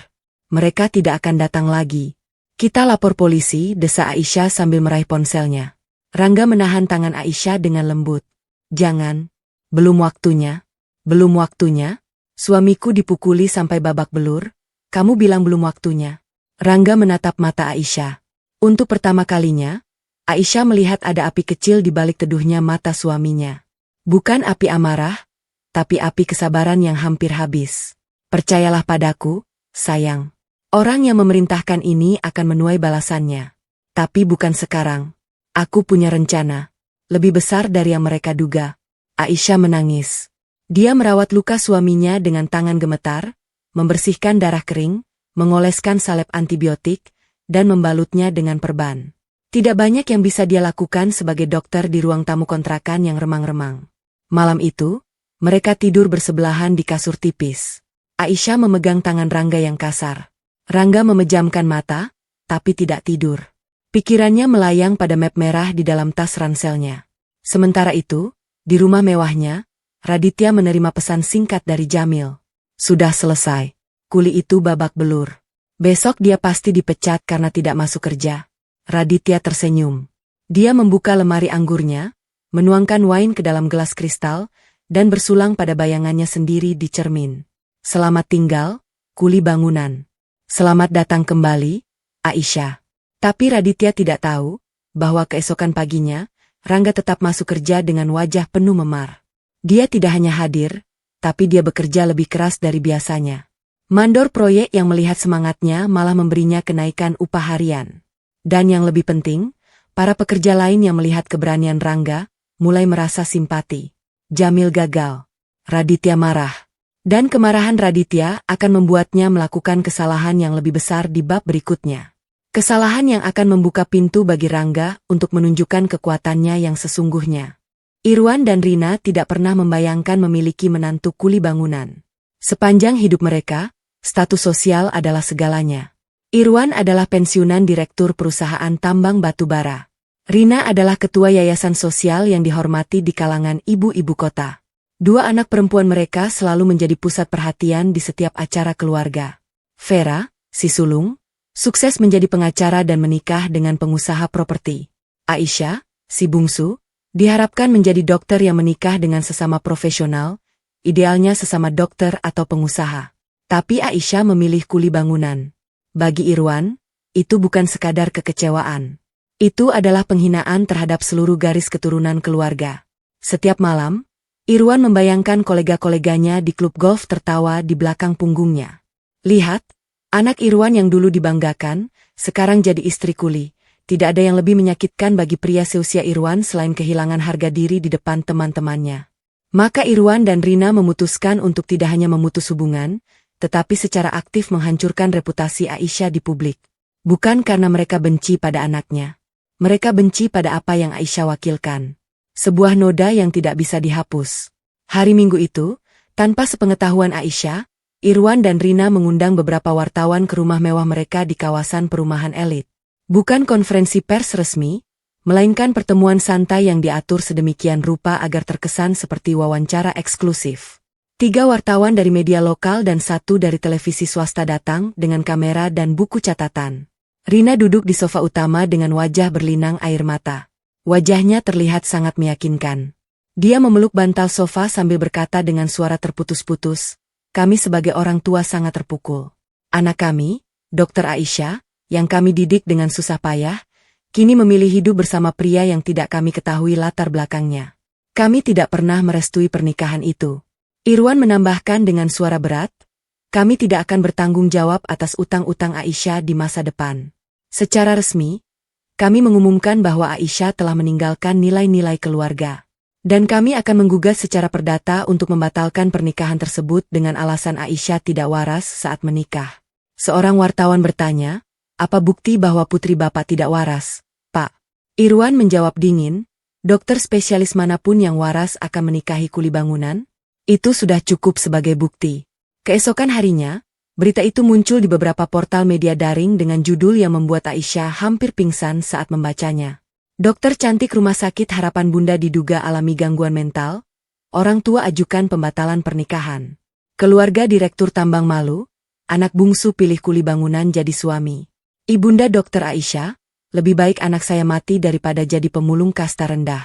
Mereka tidak akan datang lagi. Kita lapor polisi," desa Aisyah sambil meraih ponselnya. Rangga menahan tangan Aisyah dengan lembut. "Jangan. Belum waktunya. Belum waktunya. Suamiku dipukuli sampai babak belur. Kamu bilang belum waktunya." Rangga menatap mata Aisyah. Untuk pertama kalinya, Aisyah melihat ada api kecil di balik teduhnya mata suaminya. Bukan api amarah, tapi api kesabaran yang hampir habis. "Percayalah padaku, sayang. Orang yang memerintahkan ini akan menuai balasannya. Tapi bukan sekarang. Aku punya rencana. Lebih besar dari yang mereka duga." Aisyah menangis. Dia merawat luka suaminya dengan tangan gemetar, membersihkan darah kering, mengoleskan salep antibiotik, dan membalutnya dengan perban. Tidak banyak yang bisa dia lakukan sebagai dokter di ruang tamu kontrakan yang remang-remang. Malam itu, mereka tidur bersebelahan di kasur tipis. Aisyah memegang tangan Rangga yang kasar. Rangga memejamkan mata, tapi tidak tidur. Pikirannya melayang pada map merah di dalam tas ranselnya. Sementara itu, di rumah mewahnya, Raditya menerima pesan singkat dari Jamil. "Sudah selesai. Kuli itu babak belur. Besok dia pasti dipecat karena tidak masuk kerja." Raditya tersenyum. Dia membuka lemari anggurnya, menuangkan wine ke dalam gelas kristal, dan bersulang pada bayangannya sendiri di cermin. "Selamat tinggal, kuli bangunan. Selamat datang kembali, Aisyah." Tapi Raditya tidak tahu bahwa keesokan paginya, Rangga tetap masuk kerja dengan wajah penuh memar. Dia tidak hanya hadir, tapi dia bekerja lebih keras dari biasanya. Mandor proyek yang melihat semangatnya malah memberinya kenaikan upah harian. Dan yang lebih penting, para pekerja lain yang melihat keberanian Rangga, mulai merasa simpati. Jamil gagal. Raditya marah. Dan kemarahan Raditya akan membuatnya melakukan kesalahan yang lebih besar di bab berikutnya. Kesalahan yang akan membuka pintu bagi Rangga untuk menunjukkan kekuatannya yang sesungguhnya. Irwan dan Rina tidak pernah membayangkan memiliki menantu kuli bangunan. Sepanjang hidup mereka, status sosial adalah segalanya. Irwan adalah pensiunan direktur perusahaan tambang batu bara. Rina adalah ketua yayasan sosial yang dihormati di kalangan ibu-ibu kota. Dua anak perempuan mereka selalu menjadi pusat perhatian di setiap acara keluarga. Vera, si sulung, sukses menjadi pengacara dan menikah dengan pengusaha properti. Aisyah, si bungsu, diharapkan menjadi dokter yang menikah dengan sesama profesional, idealnya sesama dokter atau pengusaha. Tapi Aisyah memilih kuli bangunan. Bagi Irwan, itu bukan sekadar kekecewaan. Itu adalah penghinaan terhadap seluruh garis keturunan keluarga. Setiap malam, Irwan membayangkan kolega-koleganya di klub golf tertawa di belakang punggungnya. Lihat, anak Irwan yang dulu dibanggakan, sekarang jadi istri kuli. Tidak ada yang lebih menyakitkan bagi pria seusia Irwan selain kehilangan harga diri di depan teman-temannya. Maka Irwan dan Rina memutuskan untuk tidak hanya memutus hubungan, tetapi secara aktif menghancurkan reputasi Aisyah di publik. Bukan karena mereka benci pada anaknya. Mereka benci pada apa yang Aisyah wakilkan. Sebuah noda yang tidak bisa dihapus. Hari Minggu itu, tanpa sepengetahuan Aisyah, Irwan dan Rina mengundang beberapa wartawan ke rumah mewah mereka di kawasan perumahan elit. Bukan konferensi pers resmi, melainkan pertemuan santai yang diatur sedemikian rupa agar terkesan seperti wawancara eksklusif. 3 wartawan dari media lokal dan 1 dari televisi swasta datang dengan kamera dan buku catatan. Rina duduk di sofa utama dengan wajah berlinang air mata. Wajahnya terlihat sangat meyakinkan. Dia memeluk bantal sofa sambil berkata dengan suara terputus-putus, "Kami sebagai orang tua sangat terpukul. Anak kami, Dr. Aisyah, yang kami didik dengan susah payah, kini memilih hidup bersama pria yang tidak kami ketahui latar belakangnya. Kami tidak pernah merestui pernikahan itu." Irwan menambahkan dengan suara berat, "Kami tidak akan bertanggung jawab atas utang-utang Aisyah di masa depan. Secara resmi, kami mengumumkan bahwa Aisyah telah meninggalkan nilai-nilai keluarga. Dan kami akan menggugat secara perdata untuk membatalkan pernikahan tersebut dengan alasan Aisyah tidak waras saat menikah." Seorang wartawan bertanya, "Apa bukti bahwa putri Bapak tidak waras, Pak?" Irwan menjawab dingin, "Dokter spesialis manapun yang waras akan menikahi kuli bangunan? Itu sudah cukup sebagai bukti." Keesokan harinya, berita itu muncul di beberapa portal media daring dengan judul yang membuat Aisyah hampir pingsan saat membacanya. Dokter cantik Rumah Sakit Harapan Bunda diduga alami gangguan mental, orang tua ajukan pembatalan pernikahan. Keluarga Direktur tambang malu, anak bungsu pilih kuli bangunan jadi suami. Ibunda Dokter Aisyah, lebih baik anak saya mati daripada jadi pemulung kasta rendah.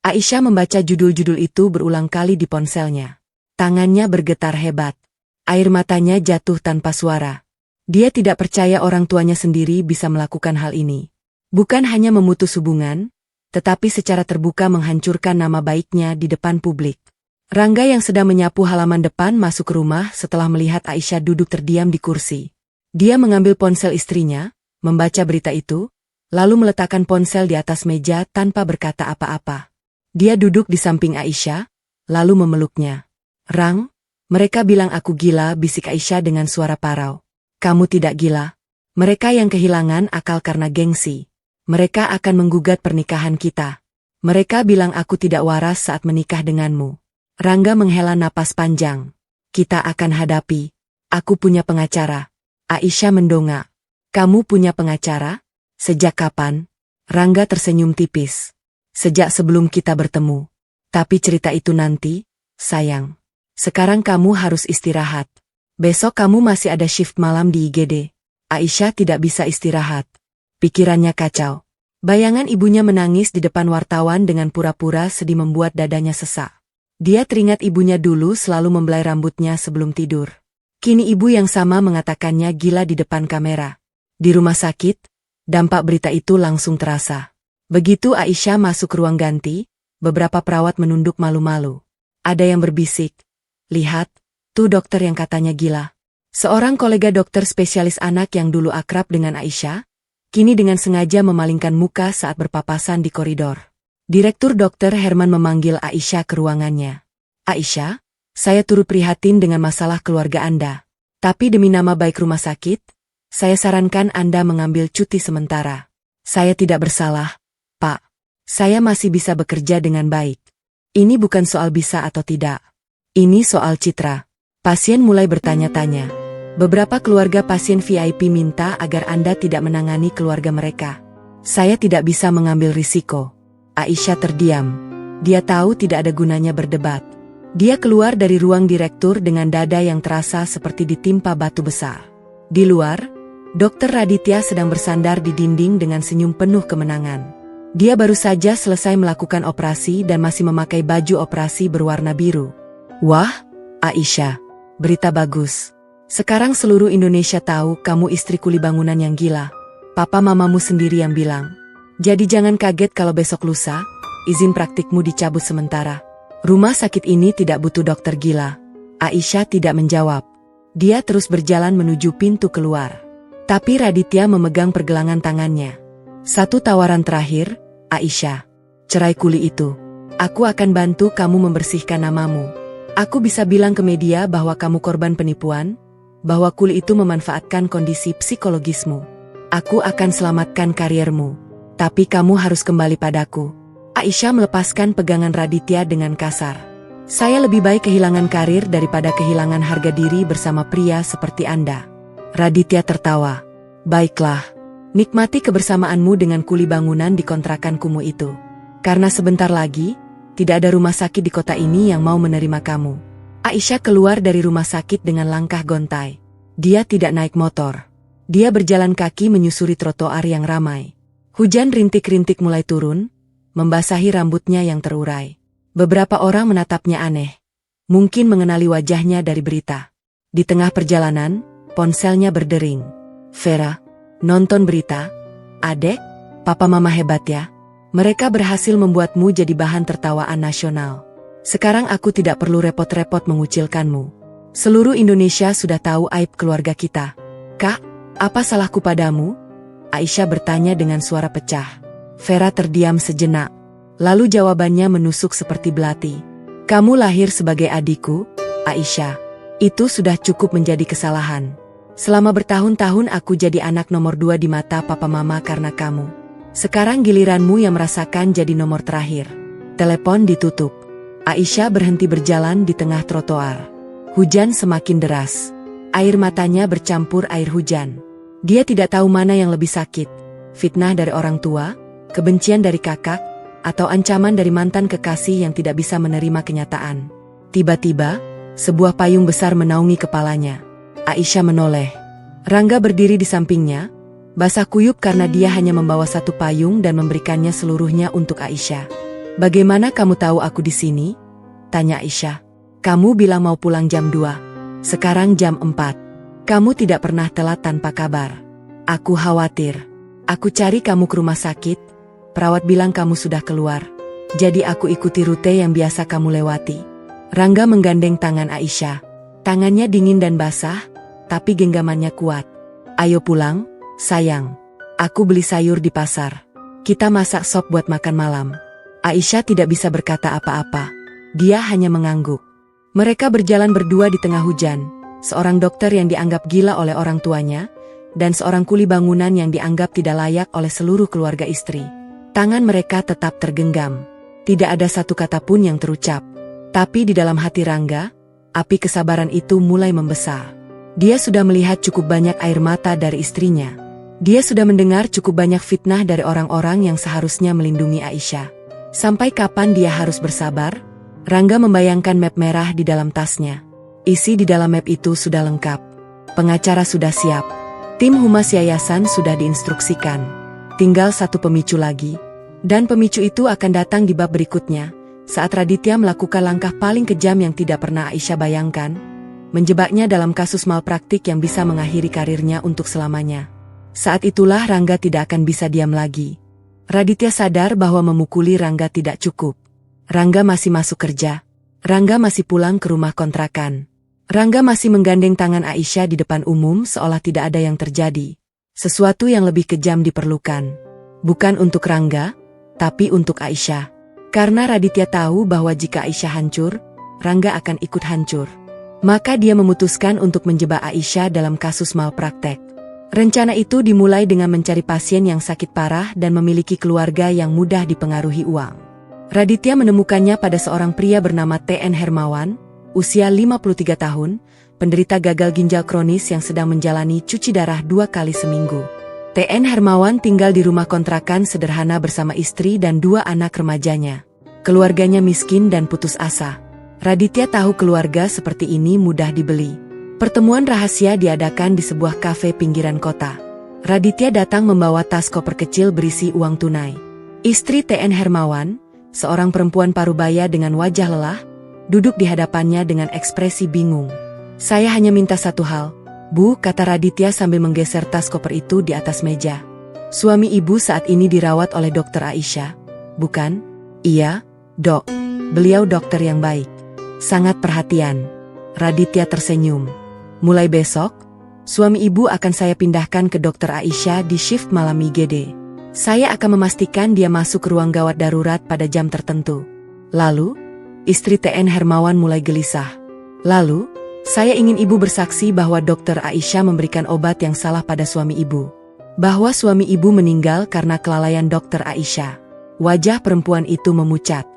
Aisyah membaca judul-judul itu berulang kali di ponselnya. Tangannya bergetar hebat. Air matanya jatuh tanpa suara. Dia tidak percaya orang tuanya sendiri bisa melakukan hal ini. Bukan hanya memutus hubungan, tetapi secara terbuka menghancurkan nama baiknya di depan publik. Rangga yang sedang menyapu halaman depan masuk ke rumah setelah melihat Aisyah duduk terdiam di kursi. Dia mengambil ponsel istrinya, membaca berita itu, lalu meletakkan ponsel di atas meja tanpa berkata apa-apa. Dia duduk di samping Aisyah, lalu memeluknya. "Rang, mereka bilang aku gila," bisik Aisyah dengan suara parau. "Kamu tidak gila. Mereka yang kehilangan akal karena gengsi. Mereka akan menggugat pernikahan kita. Mereka bilang aku tidak waras saat menikah denganmu." Rangga menghela napas panjang. "Kita akan hadapi. Aku punya pengacara." Aisyah mendongak. "Kamu punya pengacara? Sejak kapan?" Rangga tersenyum tipis. "Sejak sebelum kita bertemu. Tapi cerita itu nanti, sayang. Sekarang kamu harus istirahat. Besok kamu masih ada shift malam di IGD. Aisyah tidak bisa istirahat. Pikirannya kacau. Bayangan ibunya menangis di depan wartawan dengan pura-pura sedih membuat dadanya sesak. Dia teringat ibunya dulu selalu membelai rambutnya sebelum tidur. Kini ibu yang sama mengatakannya gila di depan kamera. Di rumah sakit, dampak berita itu langsung terasa. Begitu Aisyah masuk ruang ganti, beberapa perawat menunduk malu-malu. Ada yang berbisik, "Lihat, tuh dokter yang katanya gila." Seorang kolega dokter spesialis anak yang dulu akrab dengan Aisyah, kini dengan sengaja memalingkan muka saat berpapasan di koridor. Direktur Dokter Herman memanggil Aisyah ke ruangannya. "Aisyah, saya turut prihatin dengan masalah keluarga Anda. Tapi demi nama baik rumah sakit, saya sarankan Anda mengambil cuti sementara." "Saya tidak bersalah, Pak. Saya masih bisa bekerja dengan baik. Ini bukan soal bisa atau tidak. Ini soal citra." Pasien mulai bertanya-tanya. "Beberapa keluarga pasien VIP minta agar Anda tidak menangani keluarga mereka." "Saya tidak bisa mengambil risiko." Aisyah terdiam. Dia tahu tidak ada gunanya berdebat. Dia keluar dari ruang direktur dengan dada yang terasa seperti ditimpa batu besar. Di luar, Dr. Raditya sedang bersandar di dinding dengan senyum penuh kemenangan. Dia baru saja selesai melakukan operasi dan masih memakai baju operasi berwarna biru. "Wah, Aisyah, berita bagus. Sekarang seluruh Indonesia tahu kamu istri kuli bangunan yang gila. Papa mamamu sendiri yang bilang. Jadi jangan kaget kalau besok lusa, izin praktikmu dicabut sementara. Rumah sakit ini tidak butuh dokter gila." Aisyah tidak menjawab. Dia terus berjalan menuju pintu keluar. Tapi Raditya memegang pergelangan tangannya. "Satu tawaran terakhir, Aisyah. Cerai kuli itu. Aku akan bantu kamu membersihkan namamu. Aku bisa bilang ke media bahwa kamu korban penipuan, bahwa kuli itu memanfaatkan kondisi psikologismu. Aku akan selamatkan kariermu. Tapi kamu harus kembali padaku. Aisyah melepaskan pegangan Raditya dengan kasar. Saya lebih baik kehilangan karir daripada kehilangan harga diri bersama pria seperti Anda. Raditya tertawa. Baiklah, nikmati kebersamaanmu dengan kuli bangunan di kontrakan kumuh itu. Karena sebentar lagi, tidak ada rumah sakit di kota ini yang mau menerima kamu. Aisyah keluar dari rumah sakit dengan langkah gontai. Dia tidak naik motor. Dia berjalan kaki menyusuri trotoar yang ramai. Hujan rintik-rintik mulai turun, membasahi rambutnya yang terurai. Beberapa orang menatapnya aneh. Mungkin mengenali wajahnya dari berita. Di tengah perjalanan, ponselnya berdering. Vera, nonton berita? Adek, papa mama hebat ya. Mereka berhasil membuatmu jadi bahan tertawaan nasional. Sekarang aku tidak perlu repot-repot mengucilkanmu. Seluruh Indonesia sudah tahu aib keluarga kita. Kak, apa salahku padamu? Aisyah bertanya dengan suara pecah. Vera terdiam sejenak. Lalu jawabannya menusuk seperti belati. Kamu lahir sebagai adikku, Aisyah. Itu sudah cukup menjadi kesalahan. Selama bertahun-tahun aku jadi anak nomor 2 di mata papa mama karena kamu. Sekarang giliranmu yang merasakan jadi nomor terakhir. Telepon ditutup. Aisyah berhenti berjalan di tengah trotoar. Hujan semakin deras. Air matanya bercampur air hujan. Dia tidak tahu mana yang lebih sakit. Fitnah dari orang tua, kebencian dari kakak, atau ancaman dari mantan kekasih yang tidak bisa menerima kenyataan. Tiba-tiba, sebuah payung besar menaungi kepalanya. Aisyah menoleh. Rangga berdiri di sampingnya, basah kuyup karena dia hanya membawa satu payung dan memberikannya seluruhnya untuk Aisyah. Bagaimana kamu tahu aku di sini? Tanya Aisyah. Kamu bilang mau pulang jam 2. Sekarang jam 4. Kamu tidak pernah telat tanpa kabar. Aku khawatir. Aku cari kamu ke rumah sakit. Perawat bilang kamu sudah keluar. Jadi aku ikuti rute yang biasa kamu lewati. Rangga menggandeng tangan Aisyah. Tangannya dingin dan basah, tapi genggamannya kuat. Ayo pulang, sayang. Aku beli sayur di pasar. Kita masak sop buat makan malam. Aisyah tidak bisa berkata apa-apa. Dia hanya mengangguk. Mereka berjalan berdua di tengah hujan. Seorang dokter yang dianggap gila oleh orang tuanya, dan seorang kuli bangunan yang dianggap tidak layak oleh seluruh keluarga istri. Tangan mereka tetap tergenggam. Tidak ada satu kata pun yang terucap. Tapi di dalam hati Rangga, api kesabaran itu mulai membesar. Dia sudah melihat cukup banyak air mata dari istrinya. Dia sudah mendengar cukup banyak fitnah dari orang-orang yang seharusnya melindungi Aisyah. Sampai kapan dia harus bersabar? Rangga membayangkan map merah di dalam tasnya. Isi di dalam map itu sudah lengkap. Pengacara sudah siap. Tim humas yayasan sudah diinstruksikan. Tinggal satu pemicu lagi. Dan pemicu itu akan datang di bab berikutnya, saat Raditya melakukan langkah paling kejam yang tidak pernah Aisyah bayangkan, menjebaknya dalam kasus malpraktik yang bisa mengakhiri karirnya untuk selamanya. Saat itulah Rangga tidak akan bisa diam lagi. Raditya sadar bahwa memukuli Rangga tidak cukup. Rangga masih masuk kerja. Rangga masih pulang ke rumah kontrakan. Rangga masih menggandeng tangan Aisyah di depan umum seolah tidak ada yang terjadi. Sesuatu yang lebih kejam diperlukan. Bukan untuk Rangga, tapi untuk Aisyah. Karena Raditya tahu bahwa jika Aisyah hancur, Rangga akan ikut hancur. Maka dia memutuskan untuk menjebak Aisyah dalam kasus malpraktek. Rencana itu dimulai dengan mencari pasien yang sakit parah dan memiliki keluarga yang mudah dipengaruhi uang. Raditya menemukannya pada seorang pria bernama T.N. Hermawan, usia 53 tahun, penderita gagal ginjal kronis yang sedang menjalani cuci darah 2 kali seminggu. T.N. Hermawan tinggal di rumah kontrakan sederhana bersama istri dan 2 anak remajanya. Keluarganya miskin dan putus asa. Raditya tahu keluarga seperti ini mudah dibeli. Pertemuan rahasia diadakan di sebuah kafe pinggiran kota. Raditya datang membawa tas koper kecil berisi uang tunai. Istri T.N. Hermawan, seorang perempuan parubaya dengan wajah lelah, duduk di hadapannya dengan ekspresi bingung. Saya hanya minta satu hal, Bu, kata Raditya sambil menggeser tas koper itu di atas meja. Suami ibu saat ini dirawat oleh dokter Aisyah, bukan? Iya, dok. Beliau dokter yang baik. Sangat perhatian. Raditya tersenyum. Mulai besok, suami ibu akan saya pindahkan ke dokter Aisyah di shift malam IGD. Saya akan memastikan dia masuk ke ruang gawat darurat pada jam tertentu. Lalu, istri T.N. Hermawan mulai gelisah. Lalu, saya ingin ibu bersaksi bahwa dokter Aisyah memberikan obat yang salah pada suami ibu. Bahwa suami ibu meninggal karena kelalaian dokter Aisyah. Wajah perempuan itu memucat.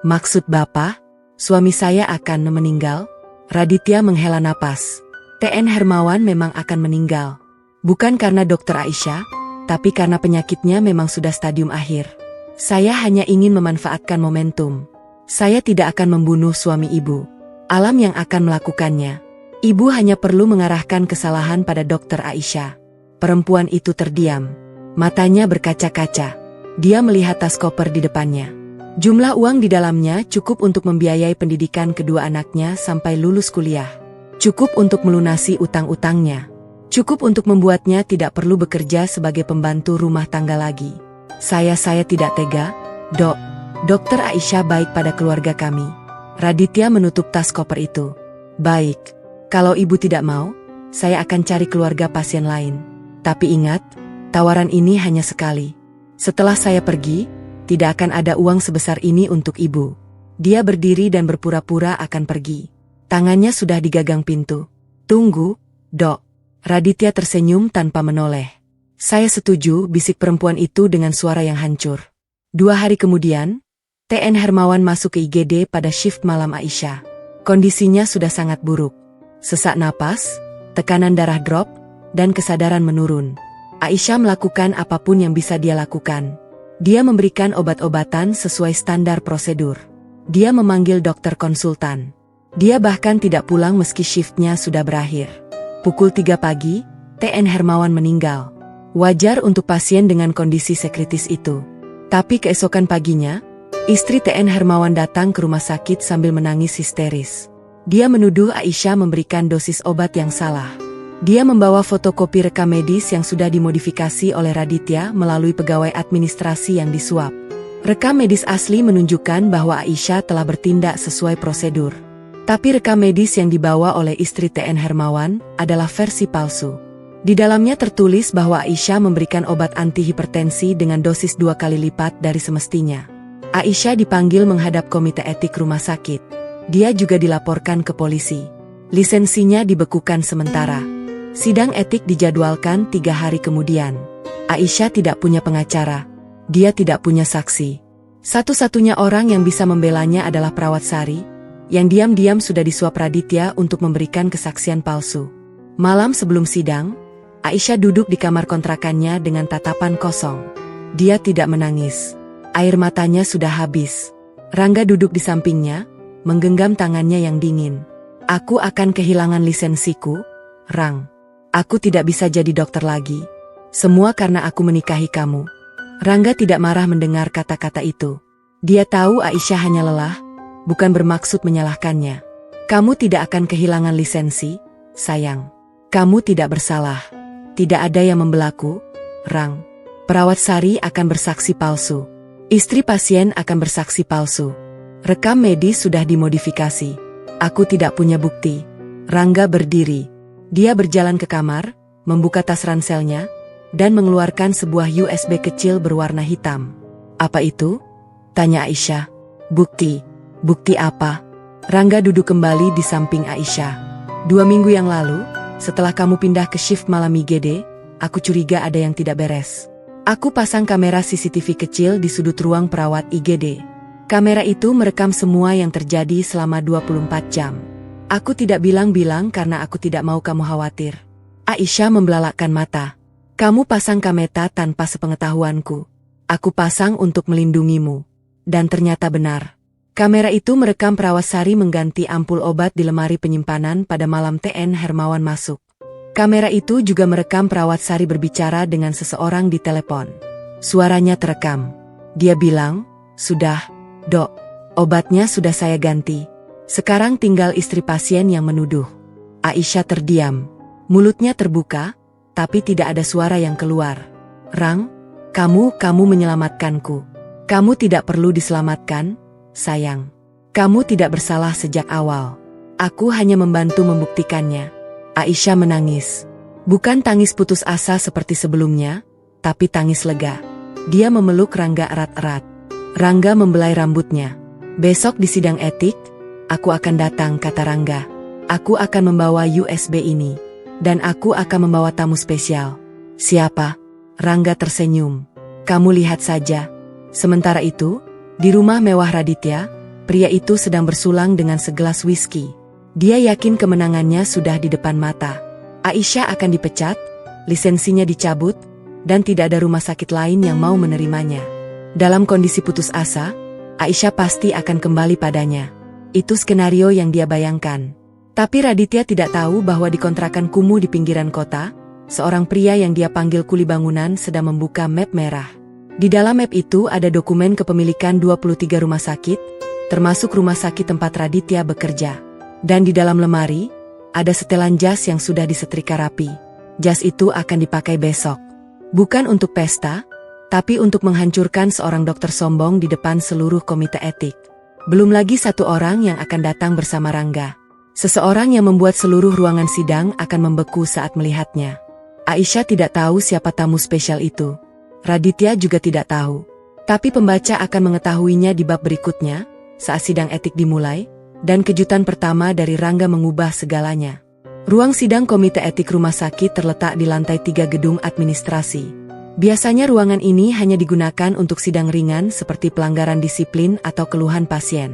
Maksud Bapak, suami saya akan meninggal? Raditya menghela napas. TN Hermawan memang akan meninggal. Bukan karena Dokter Aisyah, tapi karena penyakitnya memang sudah stadium akhir. Saya hanya ingin memanfaatkan momentum. Saya tidak akan membunuh suami ibu. Alam yang akan melakukannya. Ibu hanya perlu mengarahkan kesalahan pada Dokter Aisyah. Perempuan itu terdiam. Matanya berkaca-kaca. Dia melihat tas koper di depannya. Jumlah uang di dalamnya cukup untuk membiayai pendidikan kedua anaknya sampai lulus kuliah. Cukup untuk melunasi utang-utangnya. Cukup untuk membuatnya tidak perlu bekerja sebagai pembantu rumah tangga lagi. Saya tidak tega, Dok. Dokter Aisyah baik pada keluarga kami. Raditya menutup tas koper itu. Baik, kalau ibu tidak mau, saya akan cari keluarga pasien lain. Tapi ingat, tawaran ini hanya sekali. Setelah saya pergi, tidak akan ada uang sebesar ini untuk ibu. Dia berdiri dan berpura-pura akan pergi. Tangannya sudah digagang pintu. Tunggu, Dok. Raditya tersenyum tanpa menoleh. Saya setuju, bisik perempuan itu dengan suara yang hancur. 2 hari kemudian, TN Hermawan masuk ke IGD pada shift malam Aisyah. Kondisinya sudah sangat buruk. Sesak napas, tekanan darah drop, dan kesadaran menurun. Aisyah melakukan apapun yang bisa dia lakukan. Dia memberikan obat-obatan sesuai standar prosedur. Dia memanggil dokter konsultan. Dia bahkan tidak pulang meski shiftnya sudah berakhir. Pukul 3 pagi, TN Hermawan meninggal. Wajar untuk pasien dengan kondisi sekritis itu. Tapi keesokan paginya, istri TN Hermawan datang ke rumah sakit sambil menangis histeris. Dia menuduh Aisyah memberikan dosis obat yang salah. Dia membawa fotokopi rekam medis yang sudah dimodifikasi oleh Raditya melalui pegawai administrasi yang disuap. Rekam medis asli menunjukkan bahwa Aisyah telah bertindak sesuai prosedur. Tapi rekam medis yang dibawa oleh istri TN Hermawan adalah versi palsu. Di dalamnya tertulis bahwa Aisyah memberikan obat antihipertensi dengan dosis 2 kali lipat dari semestinya. Aisyah dipanggil menghadap komite etik rumah sakit. Dia juga dilaporkan ke polisi. Lisensinya dibekukan sementara. Sidang etik dijadwalkan 3 hari kemudian. Aisyah tidak punya pengacara. Dia tidak punya saksi. Satu-satunya orang yang bisa membelanya adalah perawat Sari, yang diam-diam sudah disuap Raditya untuk memberikan kesaksian palsu. Malam sebelum sidang, Aisyah duduk di kamar kontrakannya dengan tatapan kosong. Dia tidak menangis. Air matanya sudah habis. Rangga duduk di sampingnya, menggenggam tangannya yang dingin. Aku akan kehilangan lisensiku, Rang. Aku tidak bisa jadi dokter lagi. Semua karena aku menikahi kamu. Rangga tidak marah mendengar kata-kata itu. Dia tahu Aisyah hanya lelah, bukan bermaksud menyalahkannya. Kamu tidak akan kehilangan lisensi, sayang. Kamu tidak bersalah. Tidak ada yang membelaku, Rang. Perawat Sari akan bersaksi palsu. Istri pasien akan bersaksi palsu. Rekam medis sudah dimodifikasi. Aku tidak punya bukti. Rangga berdiri. Dia berjalan ke kamar, membuka tas ranselnya, dan mengeluarkan sebuah USB kecil berwarna hitam. Apa itu? Tanya Aisyah. Bukti. Bukti apa? Rangga duduk kembali di samping Aisyah. 2 minggu yang lalu, setelah kamu pindah ke shift malam IGD, aku curiga ada yang tidak beres. Aku pasang kamera CCTV kecil di sudut ruang perawat IGD. Kamera itu merekam semua yang terjadi selama 24 jam. Aku tidak bilang-bilang karena aku tidak mau kamu khawatir. Aisyah membelalakkan mata. Kamu pasang kamera tanpa sepengetahuanku. Aku pasang untuk melindungimu. Dan ternyata benar. Kamera itu merekam perawat Sari mengganti ampul obat di lemari penyimpanan pada malam TN Hermawan masuk. Kamera itu juga merekam perawat Sari berbicara dengan seseorang di telepon. Suaranya terekam. Dia bilang, "Sudah, Dok. Obatnya sudah saya ganti. Sekarang tinggal istri pasien yang menuduh." Aisyah terdiam. Mulutnya terbuka, tapi tidak ada suara yang keluar. Rang, kamu menyelamatkanku. Kamu tidak perlu diselamatkan, sayang. Kamu tidak bersalah sejak awal. Aku hanya membantu membuktikannya. Aisyah menangis. Bukan tangis putus asa seperti sebelumnya, tapi tangis lega. Dia memeluk Rangga erat-erat. Rangga membelai rambutnya. Besok di sidang etik, aku akan datang, kata Rangga. Aku akan membawa USB ini. Dan aku akan membawa tamu spesial. Siapa? Rangga tersenyum. Kamu lihat saja. Sementara itu, di rumah mewah Raditya, pria itu sedang bersulang dengan segelas whisky. Dia yakin kemenangannya sudah di depan mata. Aisyah akan dipecat, lisensinya dicabut, dan tidak ada rumah sakit lain yang mau menerimanya. Dalam kondisi putus asa, Aisyah pasti akan kembali padanya. Itu skenario yang dia bayangkan. Tapi Raditya tidak tahu bahwa di kontrakan kumuh di pinggiran kota, seorang pria yang dia panggil kuli bangunan sedang membuka map merah. Di dalam map itu ada dokumen kepemilikan 23 rumah sakit, termasuk rumah sakit tempat Raditya bekerja. Dan di dalam lemari, ada setelan jas yang sudah disetrika rapi. Jas itu akan dipakai besok. Bukan untuk pesta, tapi untuk menghancurkan seorang dokter sombong di depan seluruh komite etik. Belum lagi satu orang yang akan datang bersama Rangga. Seseorang yang membuat seluruh ruangan sidang akan membeku saat melihatnya. Aisyah tidak tahu siapa tamu spesial itu. Raditya juga tidak tahu. Tapi pembaca akan mengetahuinya di bab berikutnya, saat sidang etik dimulai, dan kejutan pertama dari Rangga mengubah segalanya. Ruang sidang komite etik rumah sakit terletak di lantai 3 gedung administrasi. Biasanya ruangan ini hanya digunakan untuk sidang ringan seperti pelanggaran disiplin atau keluhan pasien.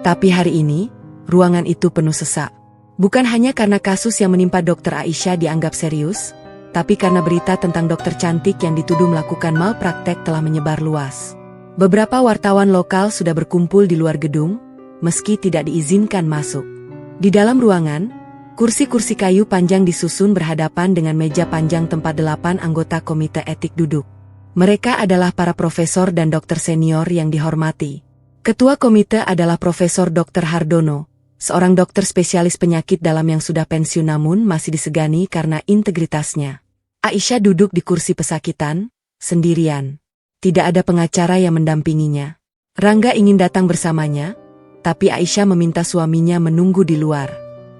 Tapi hari ini, ruangan itu penuh sesak. Bukan hanya karena kasus yang menimpa Dr. Aisyah dianggap serius, tapi karena berita tentang dokter cantik yang dituduh melakukan malpraktek telah menyebar luas. Beberapa wartawan lokal sudah berkumpul di luar gedung, meski tidak diizinkan masuk. Di dalam ruangan, kursi-kursi kayu panjang disusun berhadapan dengan meja panjang tempat 8 anggota komite etik duduk. Mereka adalah para profesor dan dokter senior yang dihormati. Ketua komite adalah Profesor Dr. Hardono, seorang dokter spesialis penyakit dalam yang sudah pensiun namun masih disegani karena integritasnya. Aisyah duduk di kursi pesakitan, sendirian. Tidak ada pengacara yang mendampinginya. Rangga ingin datang bersamanya, tapi Aisyah meminta suaminya menunggu di luar.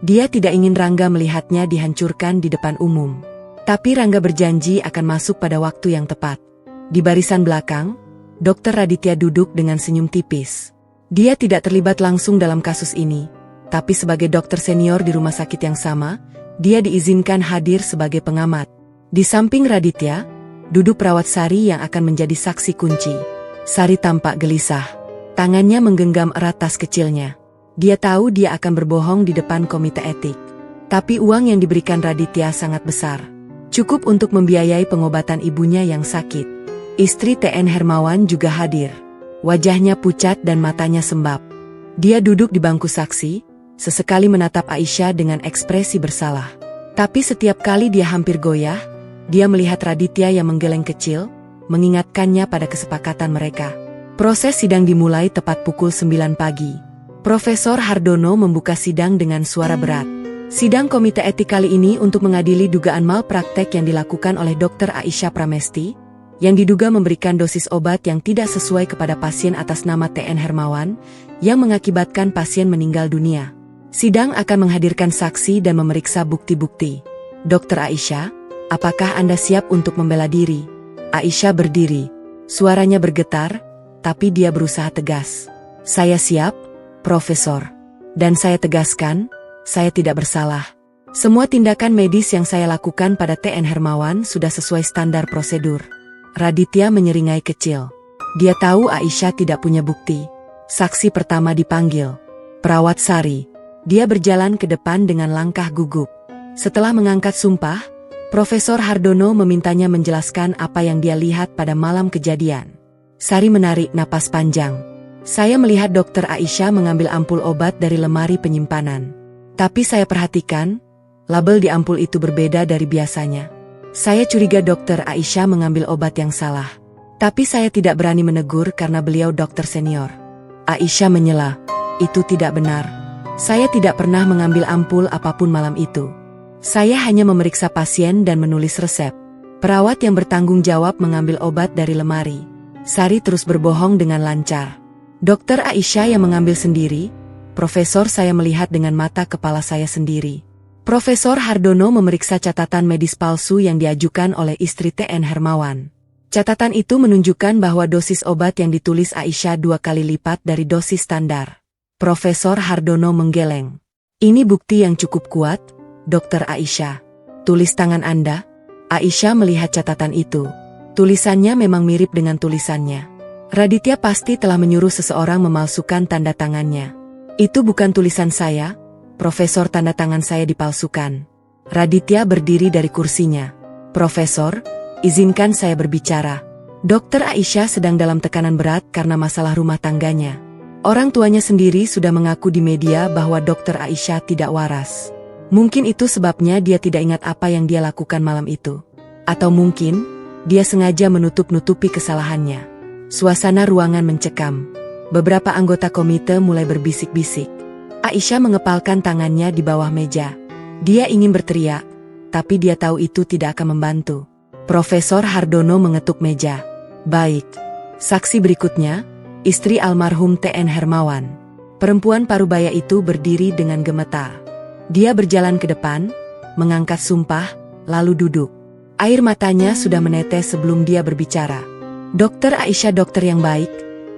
Dia tidak ingin Rangga melihatnya dihancurkan di depan umum. Tapi Rangga berjanji akan masuk pada waktu yang tepat. Di barisan belakang, Dr. Raditya duduk dengan senyum tipis. Dia tidak terlibat langsung dalam kasus ini, tapi sebagai dokter senior di rumah sakit yang sama, dia diizinkan hadir sebagai pengamat. Di samping Raditya, duduk perawat Sari yang akan menjadi saksi kunci. Sari tampak gelisah. Tangannya menggenggam erat tas kecilnya. Dia tahu dia akan berbohong di depan komite etik. Tapi uang yang diberikan Raditya sangat besar. Cukup untuk membiayai pengobatan ibunya yang sakit. Istri TN Hermawan juga hadir. Wajahnya pucat dan matanya sembab. Dia duduk di bangku saksi, sesekali menatap Aisyah dengan ekspresi bersalah. Tapi setiap kali dia hampir goyah, dia melihat Raditya yang menggeleng kecil, mengingatkannya pada kesepakatan mereka. Proses sidang dimulai tepat pukul 9 pagi. Profesor Hardono membuka sidang dengan suara berat. Sidang komite etik kali ini untuk mengadili dugaan malpraktek yang dilakukan oleh Dr. Aisyah Pramesti, yang diduga memberikan dosis obat yang tidak sesuai kepada pasien atas nama TN Hermawan, yang mengakibatkan pasien meninggal dunia. Sidang akan menghadirkan saksi dan memeriksa bukti-bukti. Dr. Aisyah, apakah Anda siap untuk membela diri? Aisyah berdiri. Suaranya bergetar, tapi dia berusaha tegas. Saya siap, Profesor. Dan saya tegaskan, saya tidak bersalah. Semua tindakan medis yang saya lakukan pada TN Hermawan sudah sesuai standar prosedur. Raditya menyeringai kecil. Dia tahu Aisyah tidak punya bukti. Saksi pertama dipanggil. Perawat Sari. Dia berjalan ke depan dengan langkah gugup. Setelah mengangkat sumpah, Profesor Hardono memintanya menjelaskan apa yang dia lihat pada malam kejadian. Sari menarik napas panjang. Saya melihat Dr. Aisyah mengambil ampul obat dari lemari penyimpanan. Tapi saya perhatikan, label di ampul itu berbeda dari biasanya. Saya curiga Dr. Aisyah mengambil obat yang salah. Tapi saya tidak berani menegur karena beliau dokter senior. Aisyah menyela, itu tidak benar. Saya tidak pernah mengambil ampul apapun malam itu. Saya hanya memeriksa pasien dan menulis resep. Perawat yang bertanggung jawab mengambil obat dari lemari. Sari terus berbohong dengan lancar. Dokter Aisyah yang mengambil sendiri, Profesor, saya melihat dengan mata kepala saya sendiri. Profesor Hardono memeriksa catatan medis palsu yang diajukan oleh istri TN Hermawan. Catatan itu menunjukkan bahwa dosis obat yang ditulis Aisyah 2 kali lipat dari dosis standar. Profesor Hardono menggeleng. Ini bukti yang cukup kuat, Dokter Aisyah. Tulis tangan Anda. Aisyah melihat catatan itu. Tulisannya memang mirip dengan tulisannya. Raditya pasti telah menyuruh seseorang memalsukan tanda tangannya. Itu bukan tulisan saya, Profesor, tanda tangan saya dipalsukan. Raditya berdiri dari kursinya. Profesor, izinkan saya berbicara. Dokter Aisyah sedang dalam tekanan berat karena masalah rumah tangganya. Orang tuanya sendiri sudah mengaku di media bahwa Dokter Aisyah tidak waras. Mungkin itu sebabnya dia tidak ingat apa yang dia lakukan malam itu. Atau mungkin, dia sengaja menutup-nutupi kesalahannya. Suasana ruangan mencekam. Beberapa anggota komite mulai berbisik-bisik. Aisyah mengepalkan tangannya di bawah meja. Dia ingin berteriak, tapi dia tahu itu tidak akan membantu. Profesor Hardono mengetuk meja. Baik. Saksi berikutnya, istri almarhum T.N. Hermawan. Perempuan parubaya itu berdiri dengan gemetar. Dia berjalan ke depan, mengangkat sumpah, lalu duduk. Air matanya sudah menetes sebelum dia berbicara. Dokter Aisyah, dokter yang baik.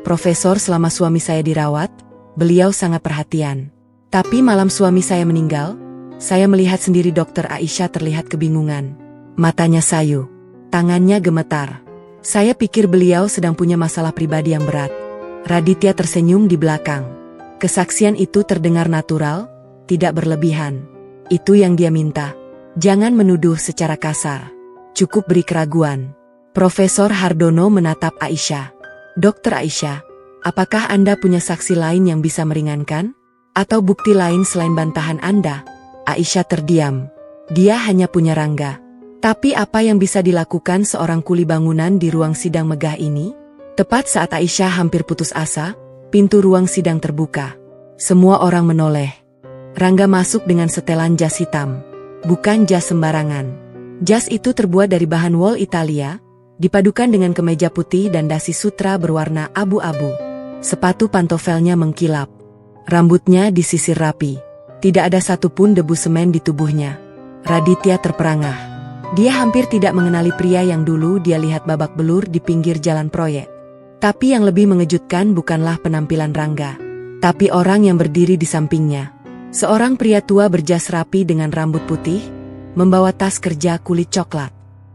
Profesor, selama suami saya dirawat, beliau sangat perhatian. Tapi malam suami saya meninggal, saya melihat sendiri Dokter Aisyah terlihat kebingungan. Matanya sayu, tangannya gemetar. Saya pikir beliau sedang punya masalah pribadi yang berat. Raditya tersenyum di belakang. Kesaksian itu terdengar natural, tidak berlebihan. Itu yang dia minta. Jangan menuduh secara kasar. Cukup beri keraguan. Profesor Hardono menatap Aisyah. Dokter Aisyah, apakah Anda punya saksi lain yang bisa meringankan? Atau bukti lain selain bantahan Anda? Aisyah terdiam. Dia hanya punya Rangga. Tapi apa yang bisa dilakukan seorang kuli bangunan di ruang sidang megah ini? Tepat saat Aisyah hampir putus asa, pintu ruang sidang terbuka. Semua orang menoleh. Rangga masuk dengan setelan jas hitam. Bukan jas sembarangan. Jas itu terbuat dari bahan wol Italia, dipadukan dengan kemeja putih dan dasi sutra berwarna abu-abu. Sepatu pantofelnya mengkilap. Rambutnya disisir rapi. Tidak ada satupun debu semen di tubuhnya. Raditya terperangah. Dia hampir tidak mengenali pria yang dulu dia lihat babak belur di pinggir jalan proyek. Tapi yang lebih mengejutkan bukanlah penampilan Rangga, tapi orang yang berdiri di sampingnya. Seorang pria tua berjas rapi dengan rambut putih, membawa tas kerja kulit coklat.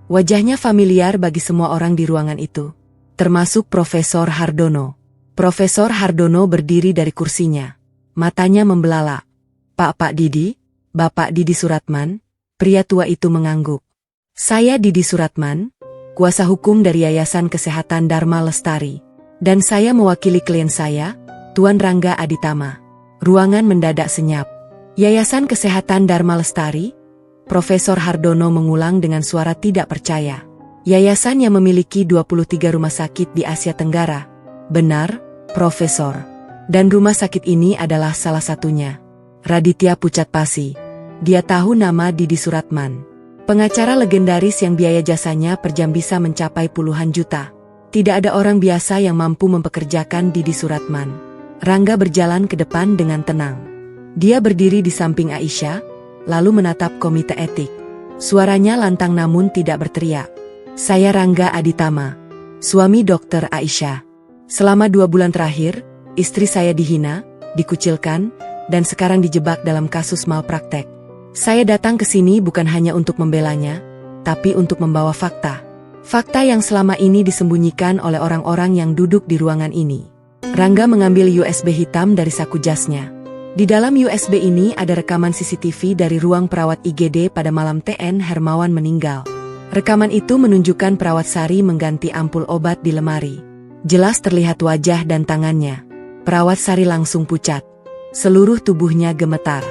Wajahnya familiar bagi semua orang di ruangan itu, termasuk Profesor Hardono. Profesor Hardono berdiri dari kursinya. Matanya membelalak. Pak Didi, Bapak Didi Suratman. Pria tua itu mengangguk. Saya Didi Suratman, kuasa hukum dari Yayasan Kesehatan Dharma Lestari. Dan saya mewakili klien saya, Tuan Rangga Aditama. Ruangan mendadak senyap. Yayasan Kesehatan Dharma Lestari? Profesor Hardono mengulang dengan suara tidak percaya. Yayasan yang memiliki 23 rumah sakit di Asia Tenggara. Benar, Profesor. Dan rumah sakit ini adalah salah satunya. Raditya pucat pasi. Dia tahu nama Didi Suratman. Pengacara legendaris yang biaya jasanya per jam bisa mencapai puluhan juta. Tidak ada orang biasa yang mampu mempekerjakan Didi Suratman. Rangga berjalan ke depan dengan tenang. Dia berdiri di samping Aisyah, lalu menatap komite etik. Suaranya lantang namun tidak berteriak. Saya Rangga Aditama, suami Dokter Aisyah. Selama 2 bulan terakhir, istri saya dihina, dikucilkan, dan sekarang dijebak dalam kasus malpraktek. Saya datang ke sini bukan hanya untuk membelanya, tapi untuk membawa fakta. Fakta yang selama ini disembunyikan oleh orang-orang yang duduk di ruangan ini. Rangga mengambil USB hitam dari saku jasnya. Di dalam USB ini ada rekaman CCTV dari ruang perawat IGD pada malam T.N. Hermawan meninggal. Rekaman itu menunjukkan perawat Sari mengganti ampul obat di lemari. Jelas terlihat wajah dan tangannya. Perawat Sari langsung pucat. Seluruh tubuhnya gemetar.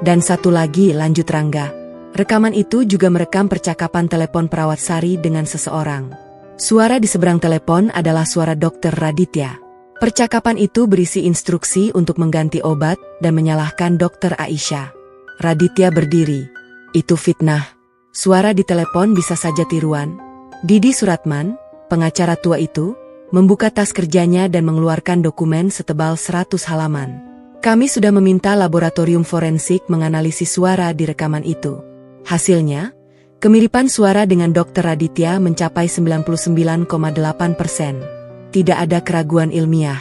Dan satu lagi, lanjut Rangga. Rekaman itu juga merekam percakapan telepon perawat Sari dengan seseorang. Suara di seberang telepon adalah suara Dokter Raditya. Percakapan itu berisi instruksi untuk mengganti obat dan menyalahkan Dokter Aisyah. Raditya berdiri. Itu fitnah. Suara di telepon bisa saja tiruan. Didi Suratman, pengacara tua itu, membuka tas kerjanya dan mengeluarkan dokumen setebal 100 halaman. Kami sudah meminta laboratorium forensik menganalisis suara di rekaman itu. Hasilnya, kemiripan suara dengan Dokter Raditya mencapai 99,8%. Tidak ada keraguan ilmiah.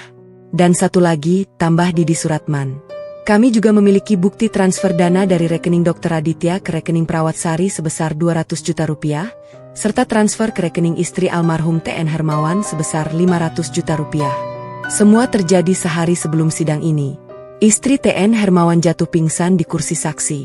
Dan satu lagi, tambah Didi Suratman. Kami juga memiliki bukti transfer dana dari rekening Dr. Aditya ke rekening perawat Sari sebesar 200 juta rupiah, serta transfer ke rekening istri almarhum TN Hermawan sebesar 500 juta rupiah. Semua terjadi sehari sebelum sidang ini. Istri TN Hermawan jatuh pingsan di kursi saksi.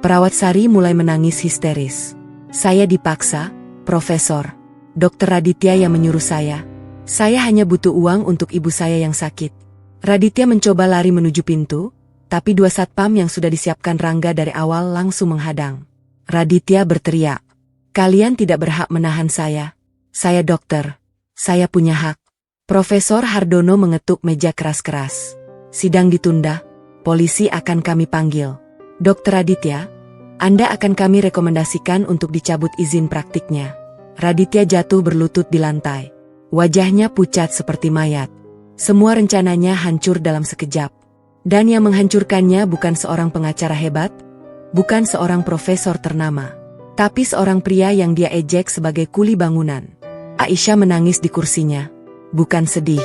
Perawat Sari mulai menangis histeris. Saya dipaksa, Profesor. Dr. Raditya yang menyuruh saya. Saya hanya butuh uang untuk ibu saya yang sakit. Raditya mencoba lari menuju pintu, tapi dua satpam yang sudah disiapkan Rangga dari awal langsung menghadang. Raditya berteriak, "Kalian tidak berhak menahan saya. Saya dokter. Saya punya hak." Profesor Hardono mengetuk meja keras-keras. "Sidang ditunda. Polisi akan kami panggil. Dokter Raditya, Anda akan kami rekomendasikan untuk dicabut izin praktiknya." Raditya jatuh berlutut di lantai. Wajahnya pucat seperti mayat. Semua rencananya hancur dalam sekejap. Dan yang menghancurkannya bukan seorang pengacara hebat, bukan seorang profesor ternama, tapi seorang pria yang dia ejek sebagai kuli bangunan. Aisyah menangis di kursinya. Bukan sedih,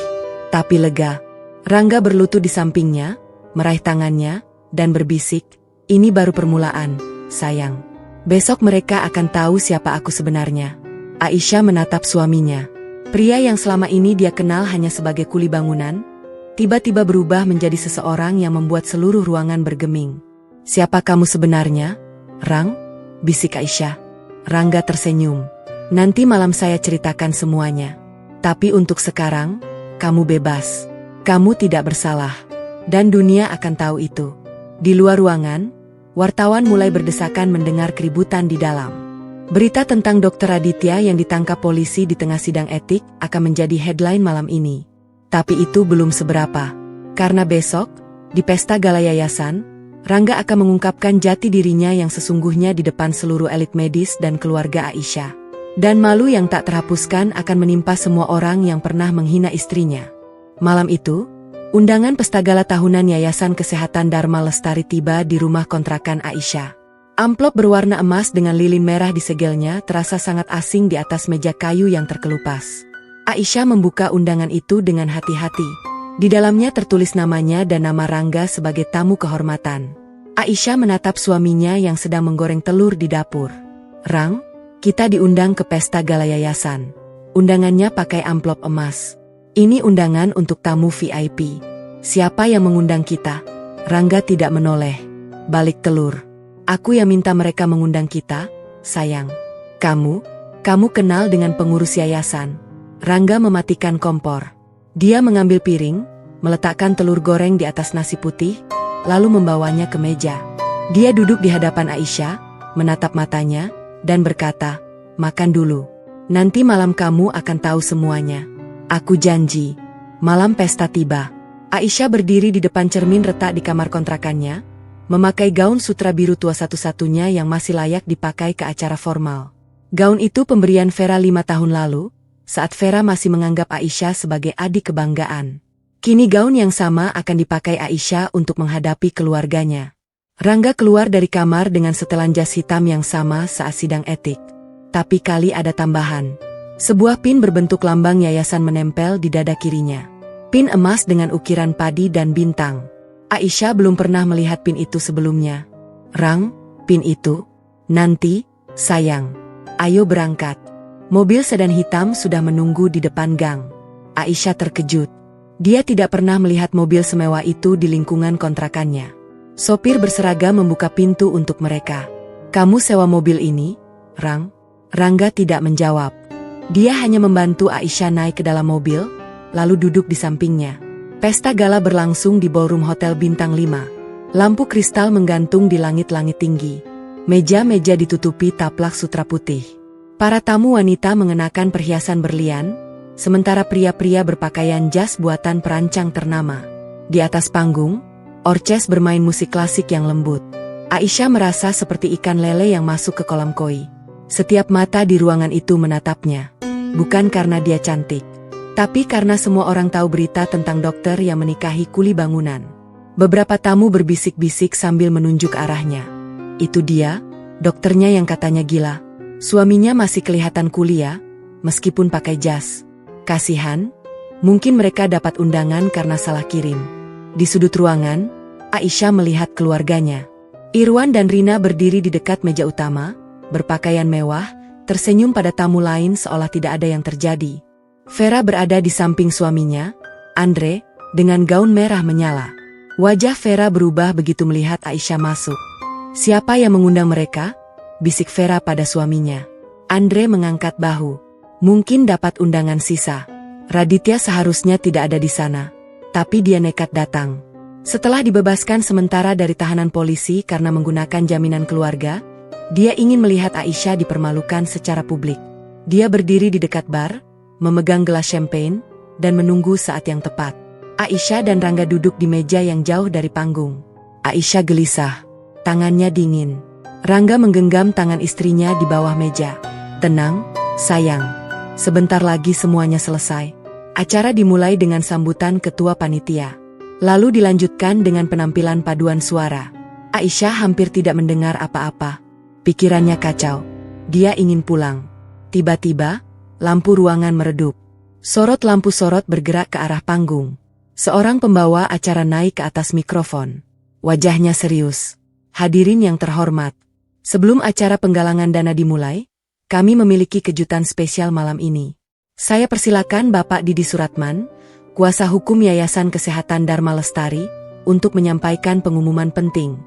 tapi lega. Rangga berlutut di sampingnya, meraih tangannya, dan berbisik, "Ini baru permulaan, sayang. Besok mereka akan tahu siapa aku sebenarnya." Aisyah menatap suaminya. Pria yang selama ini dia kenal hanya sebagai kuli bangunan, tiba-tiba berubah menjadi seseorang yang membuat seluruh ruangan bergeming. "Siapa kamu sebenarnya, Rang?" bisik Aisyah. Rangga tersenyum. "Nanti malam saya ceritakan semuanya. Tapi untuk sekarang, kamu bebas. Kamu tidak bersalah. Dan dunia akan tahu itu." Di luar ruangan, wartawan mulai berdesakan mendengar keributan di dalam. Berita tentang Dr. Aditya yang ditangkap polisi di tengah sidang etik akan menjadi headline malam ini. Tapi itu belum seberapa. Karena besok, di pesta gala yayasan, Rangga akan mengungkapkan jati dirinya yang sesungguhnya di depan seluruh elit medis dan keluarga Aisyah. Dan malu yang tak terhapuskan akan menimpa semua orang yang pernah menghina istrinya. Malam itu, undangan pesta gala tahunan Yayasan Kesehatan Dharma Lestari tiba di rumah kontrakan Aisyah. Amplop berwarna emas dengan lilin merah di segelnya terasa sangat asing di atas meja kayu yang terkelupas. Aisyah membuka undangan itu dengan hati-hati. Di dalamnya tertulis namanya dan nama Rangga sebagai tamu kehormatan. Aisyah menatap suaminya yang sedang menggoreng telur di dapur. "Rang, kita diundang ke pesta gala yayasan." Undangannya pakai amplop emas. "Ini undangan untuk tamu VIP. Siapa yang mengundang kita?" Rangga tidak menoleh. "Balik telur. Aku yang minta mereka mengundang kita, sayang." Kamu kenal dengan pengurus yayasan?" Rangga mematikan kompor. Dia mengambil piring, meletakkan telur goreng di atas nasi putih, lalu membawanya ke meja. Dia duduk di hadapan Aisyah, menatap matanya, dan berkata, "Makan dulu. Nanti malam kamu akan tahu semuanya. Aku janji." Malam pesta tiba. Aisyah berdiri di depan cermin retak di kamar kontrakannya, memakai gaun sutra biru tua satu-satunya yang masih layak dipakai ke acara formal. Gaun itu pemberian Vera 5 tahun lalu, saat Vera masih menganggap Aisyah sebagai adik kebanggaan. Kini gaun yang sama akan dipakai Aisyah untuk menghadapi keluarganya. Rangga keluar dari kamar dengan setelan jas hitam yang sama saat sidang etik. Tapi kali ada tambahan. Sebuah pin berbentuk lambang yayasan menempel di dada kirinya. Pin emas dengan ukiran padi dan bintang. Aisyah belum pernah melihat pin itu sebelumnya. "Rang, pin itu? Nanti, sayang. Ayo berangkat." Mobil sedan hitam sudah menunggu di depan gang. Aisyah terkejut. Dia tidak pernah melihat mobil semewah itu di lingkungan kontrakannya. Sopir berseragam membuka pintu untuk mereka. "Kamu sewa mobil ini, Rang?" Rangga tidak menjawab. Dia hanya membantu Aisyah naik ke dalam mobil, lalu duduk di sampingnya. Pesta gala berlangsung di ballroom Hotel Bintang 5. Lampu kristal menggantung di langit-langit tinggi. Meja-meja ditutupi taplak sutra putih. Para tamu wanita mengenakan perhiasan berlian, sementara pria-pria berpakaian jas buatan perancang ternama. Di atas panggung, orkes bermain musik klasik yang lembut. Aisyah merasa seperti ikan lele yang masuk ke kolam koi. Setiap mata di ruangan itu menatapnya. Bukan karena dia cantik, tapi karena semua orang tahu berita tentang dokter yang menikahi kuli bangunan. Beberapa tamu berbisik-bisik sambil menunjuk arahnya. "Itu dia, dokternya yang katanya gila. Suaminya masih kelihatan kuliah, meskipun pakai jas. Kasihan, mungkin mereka dapat undangan karena salah kirim." Di sudut ruangan, Aisyah melihat keluarganya. Irwan dan Rina berdiri di dekat meja utama, berpakaian mewah, tersenyum pada tamu lain seolah tidak ada yang terjadi. Vera berada di samping suaminya, Andre, dengan gaun merah menyala. Wajah Vera berubah begitu melihat Aisyah masuk. "Siapa yang mengundang mereka?" bisik Vera pada suaminya. Andre mengangkat bahu. "Mungkin dapat undangan sisa. Raditya seharusnya tidak ada di sana. Tapi dia nekat datang." Setelah dibebaskan sementara dari tahanan polisi karena menggunakan jaminan keluarga, dia ingin melihat Aisyah dipermalukan secara publik. Dia berdiri di dekat bar, memegang gelas champagne, dan menunggu saat yang tepat. Aisyah dan Rangga duduk di meja yang jauh dari panggung. Aisyah gelisah, tangannya dingin. Rangga menggenggam tangan istrinya di bawah meja. "Tenang, sayang. Sebentar lagi semuanya selesai." Acara dimulai dengan sambutan ketua panitia. Lalu dilanjutkan dengan penampilan paduan suara. Aisyah hampir tidak mendengar apa-apa. Pikirannya kacau. Dia ingin pulang. Tiba-tiba, lampu ruangan meredup. Sorot lampu sorot bergerak ke arah panggung. Seorang pembawa acara naik ke atas mikrofon. Wajahnya serius. "Hadirin yang terhormat, sebelum acara penggalangan dana dimulai, kami memiliki kejutan spesial malam ini. Saya persilakan Bapak Didi Suratman, kuasa hukum Yayasan Kesehatan Dharma Lestari, untuk menyampaikan pengumuman penting."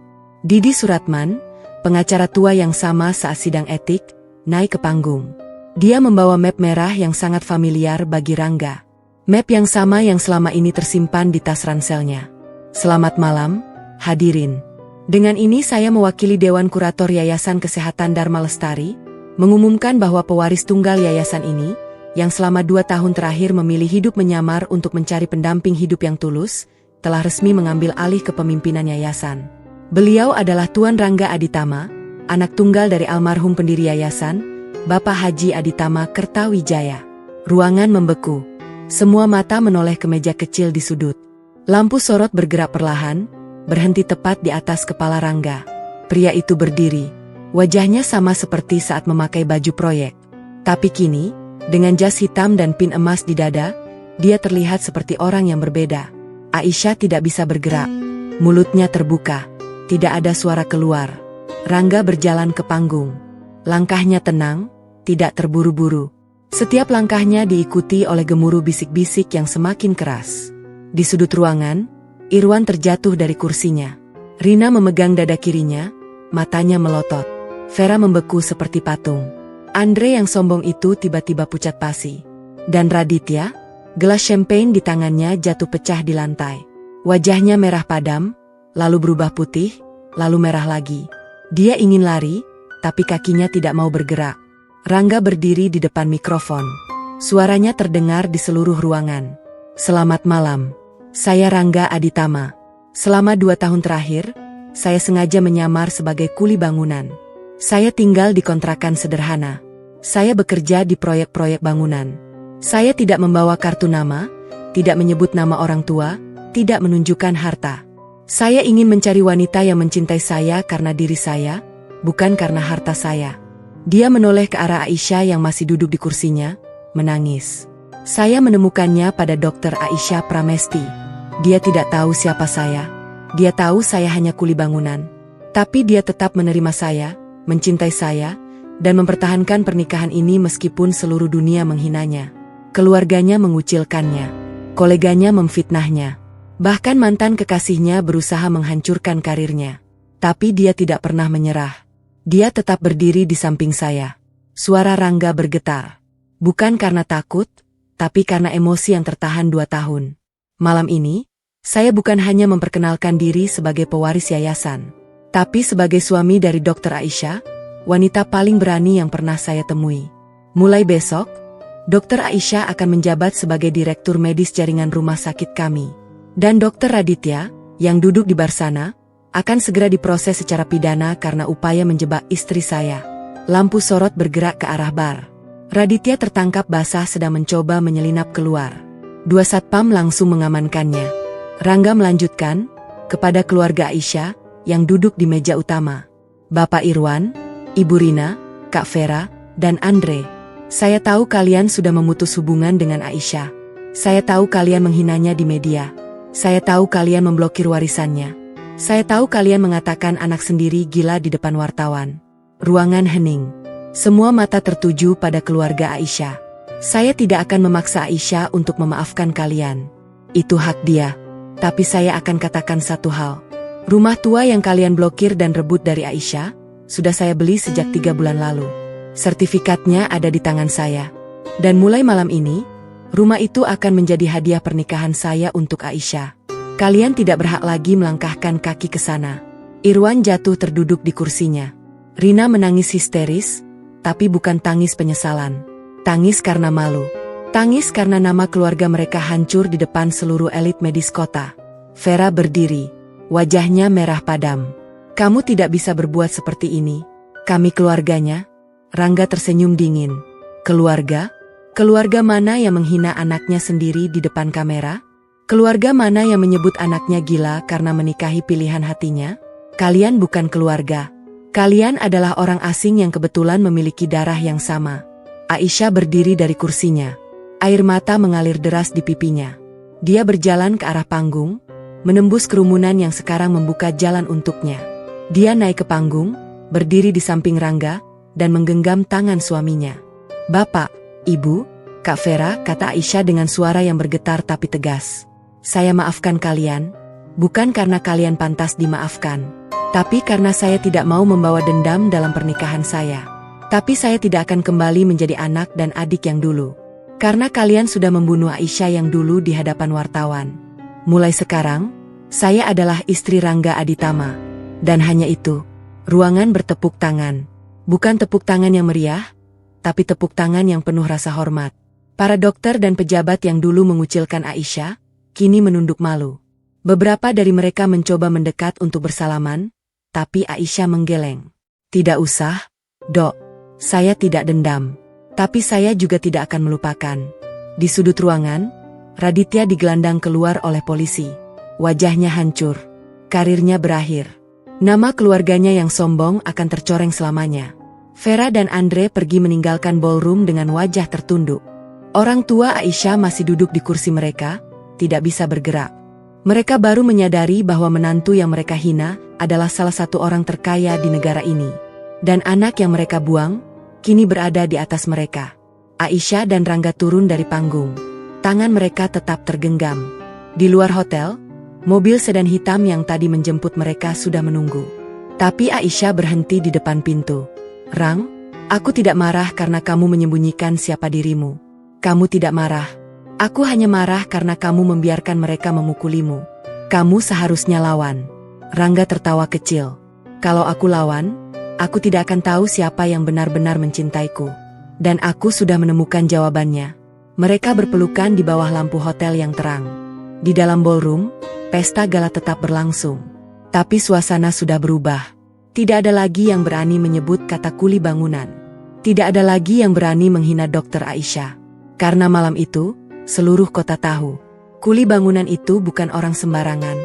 Didi Suratman, pengacara tua yang sama saat sidang etik, naik ke panggung. Dia membawa map merah yang sangat familiar bagi Rangga. Map yang sama yang selama ini tersimpan di tas ranselnya. "Selamat malam, hadirin. Dengan ini saya mewakili Dewan Kurator Yayasan Kesehatan Dharma Lestari, mengumumkan bahwa pewaris tunggal yayasan ini, yang selama 2 tahun terakhir memilih hidup menyamar untuk mencari pendamping hidup yang tulus, telah resmi mengambil alih kepemimpinan yayasan. Beliau adalah Tuan Rangga Aditama, anak tunggal dari almarhum pendiri yayasan, Bapak Haji Aditama Kertawijaya." Ruangan membeku. Semua mata menoleh ke meja kecil di sudut. Lampu sorot bergerak perlahan, berhenti tepat di atas kepala Rangga. Pria itu berdiri. Wajahnya sama seperti saat memakai baju proyek. Tapi kini, dengan jas hitam dan pin emas di dada, dia terlihat seperti orang yang berbeda. Aisyah tidak bisa bergerak. Mulutnya terbuka. Tidak ada suara keluar. Rangga berjalan ke panggung. Langkahnya tenang, tidak terburu-buru. Setiap langkahnya diikuti oleh gemuruh bisik-bisik yang semakin keras. Di sudut ruangan, Irwan terjatuh dari kursinya. Rina memegang dada kirinya, matanya melotot. Vera membeku seperti patung. Andre yang sombong itu tiba-tiba pucat pasi. Dan Raditya, gelas champagne di tangannya jatuh pecah di lantai. Wajahnya merah padam, lalu berubah putih, lalu merah lagi. Dia ingin lari, tapi kakinya tidak mau bergerak. Rangga berdiri di depan mikrofon. Suaranya terdengar di seluruh ruangan. "Selamat malam. Saya Rangga Aditama. Selama 2 tahun terakhir, saya sengaja menyamar sebagai kuli bangunan. Saya tinggal di kontrakan sederhana. Saya bekerja di proyek-proyek bangunan. Saya tidak membawa kartu nama, tidak menyebut nama orang tua, tidak menunjukkan harta. Saya ingin mencari wanita yang mencintai saya karena diri saya, bukan karena harta saya." Dia menoleh ke arah Aisyah yang masih duduk di kursinya, menangis. "Saya menemukannya pada Dr. Aisyah Pramesti. Dia tidak tahu siapa saya. Dia tahu saya hanya kuli bangunan. Tapi dia tetap menerima saya, mencintai saya, dan mempertahankan pernikahan ini meskipun seluruh dunia menghinanya. Keluarganya mengucilkannya. Koleganya memfitnahnya. Bahkan mantan kekasihnya berusaha menghancurkan karirnya. Tapi dia tidak pernah menyerah. Dia tetap berdiri di samping saya." Suara Rangga bergetar. Bukan karena takut, tapi karena emosi yang tertahan 2 tahun. "Malam ini, saya bukan hanya memperkenalkan diri sebagai pewaris yayasan, tapi sebagai suami dari Dr. Aisyah, wanita paling berani yang pernah saya temui. Mulai besok, Dr. Aisyah akan menjabat sebagai direktur medis jaringan rumah sakit kami. Dan Dr. Raditya, yang duduk di bar sana, akan segera diproses secara pidana karena upaya menjebak istri saya." Lampu sorot bergerak ke arah bar. Raditya tertangkap basah sedang mencoba menyelinap keluar. 2 satpam langsung mengamankannya. Rangga melanjutkan, kepada keluarga Aisyah, yang duduk di meja utama. "Bapak Irwan, Ibu Rina, Kak Vera, dan Andre. Saya tahu kalian sudah memutus hubungan dengan Aisyah. Saya tahu kalian menghinanya di media. Saya tahu kalian memblokir warisannya. Saya tahu kalian mengatakan anak sendiri gila di depan wartawan. Ruangan hening. Semua mata tertuju pada keluarga Aisyah. Saya tidak akan memaksa Aisyah untuk memaafkan kalian. Itu hak dia. Tapi saya akan katakan satu hal. Rumah tua yang kalian blokir dan rebut dari Aisyah, sudah saya beli sejak 3 bulan lalu. Sertifikatnya ada di tangan saya. Dan mulai malam ini, rumah itu akan menjadi hadiah pernikahan saya untuk Aisyah. Kalian tidak berhak lagi melangkahkan kaki ke sana. Irwan jatuh terduduk di kursinya. Rina menangis histeris, tapi bukan tangis penyesalan. Tangis karena malu. Tangis karena nama keluarga mereka hancur di depan seluruh elit medis kota. Vera berdiri. Wajahnya merah padam. Kamu tidak bisa berbuat seperti ini. Kami keluarganya. Rangga tersenyum dingin. Keluarga? Keluarga mana yang menghina anaknya sendiri di depan kamera? Keluarga mana yang menyebut anaknya gila karena menikahi pilihan hatinya? Kalian bukan keluarga. Kalian adalah orang asing yang kebetulan memiliki darah yang sama. Aisyah berdiri dari kursinya. Air mata mengalir deras di pipinya. Dia berjalan ke arah panggung, menembus kerumunan yang sekarang membuka jalan untuknya. Dia naik ke panggung, berdiri di samping Rangga, dan menggenggam tangan suaminya. Bapak, Ibu, Kak Vera, kata Aisyah dengan suara yang bergetar tapi tegas. Saya maafkan kalian, bukan karena kalian pantas dimaafkan, tapi karena saya tidak mau membawa dendam dalam pernikahan saya. Tapi saya tidak akan kembali menjadi anak dan adik yang dulu. Karena kalian sudah membunuh Aisyah yang dulu di hadapan wartawan. Mulai sekarang, saya adalah istri Rangga Aditama. Dan hanya itu, ruangan bertepuk tangan. Bukan tepuk tangan yang meriah, tapi tepuk tangan yang penuh rasa hormat. Para dokter dan pejabat yang dulu mengucilkan Aisyah, kini menunduk malu. Beberapa dari mereka mencoba mendekat untuk bersalaman, tapi Aisyah menggeleng. Tidak usah, Dok. Saya tidak dendam. Tapi saya juga tidak akan melupakan. Di sudut ruangan, Raditya digelandang keluar oleh polisi. Wajahnya hancur. Karirnya berakhir. Nama keluarganya yang sombong akan tercoreng selamanya. Vera dan Andre pergi meninggalkan ballroom dengan wajah tertunduk. Orang tua Aisyah masih duduk di kursi mereka, tidak bisa bergerak. Mereka baru menyadari bahwa menantu yang mereka hina adalah salah satu orang terkaya di negara ini. Dan anak yang mereka buang, kini berada di atas mereka. Aisyah dan Rangga turun dari panggung. Tangan mereka tetap tergenggam. Di luar hotel, mobil sedan hitam yang tadi menjemput mereka sudah menunggu. Tapi Aisyah berhenti di depan pintu. Rang, aku tidak marah karena kamu menyembunyikan siapa dirimu. Kamu tidak marah. Aku hanya marah karena kamu membiarkan mereka memukulimu. Kamu seharusnya lawan. Rangga tertawa kecil. Kalau aku lawan, aku tidak akan tahu siapa yang benar-benar mencintaiku. Dan aku sudah menemukan jawabannya. Mereka berpelukan di bawah lampu hotel yang terang. Di dalam ballroom, pesta gala tetap berlangsung. Tapi suasana sudah berubah. Tidak ada lagi yang berani menyebut kata kuli bangunan. Tidak ada lagi yang berani menghina Dokter Aisyah. Karena malam itu, seluruh kota tahu. Kuli bangunan itu bukan orang sembarangan.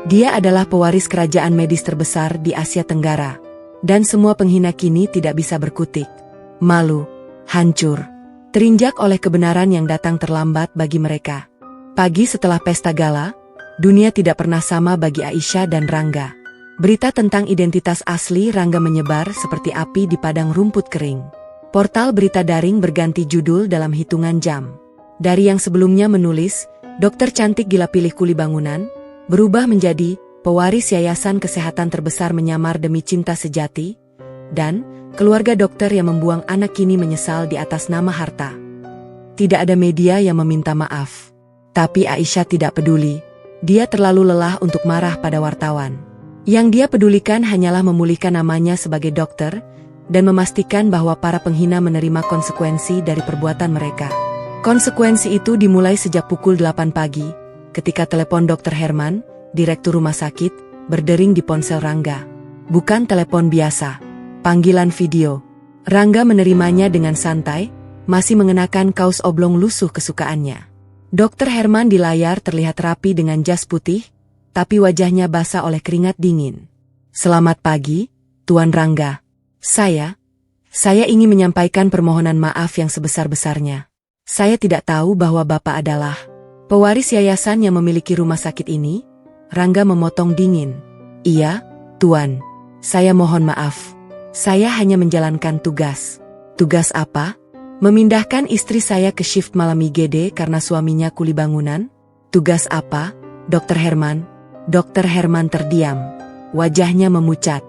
Dia adalah pewaris kerajaan medis terbesar di Asia Tenggara. Dan semua penghina kini tidak bisa berkutik. Malu, hancur, terinjak oleh kebenaran yang datang terlambat bagi mereka. Pagi setelah pesta gala, dunia tidak pernah sama bagi Aisyah dan Rangga. Berita tentang identitas asli Rangga menyebar seperti api di padang rumput kering. Portal berita daring berganti judul dalam hitungan jam. Dari yang sebelumnya menulis, dokter cantik gila pilih kuli bangunan, berubah menjadi pewaris yayasan kesehatan terbesar menyamar demi cinta sejati, dan keluarga dokter yang membuang anak kini menyesal di atas nama harta. Tidak ada media yang meminta maaf. Tapi Aisyah tidak peduli. Dia terlalu lelah untuk marah pada wartawan. Yang dia pedulikan hanyalah memulihkan namanya sebagai dokter, dan memastikan bahwa para penghina menerima konsekuensi dari perbuatan mereka. Konsekuensi itu dimulai sejak pukul 8 pagi, ketika telepon Dr. Herman, direktur rumah sakit, berdering di ponsel Rangga. Bukan telepon biasa. Panggilan video. Rangga menerimanya dengan santai, masih mengenakan kaos oblong lusuh kesukaannya. Dr. Herman di layar terlihat rapi dengan jas putih, tapi wajahnya basah oleh keringat dingin. Selamat pagi, Tuan Rangga. Saya ingin menyampaikan permohonan maaf yang sebesar-besarnya. Saya tidak tahu bahwa Bapak adalah pewaris yayasan yang memiliki rumah sakit ini. Rangga memotong dingin. Iya, Tuan. Saya mohon maaf. Saya hanya menjalankan tugas. Tugas apa? Memindahkan istri saya ke shift malam IGD karena suaminya kuli bangunan? Tugas apa, Dr. Herman? Dr. Herman terdiam. Wajahnya memucat.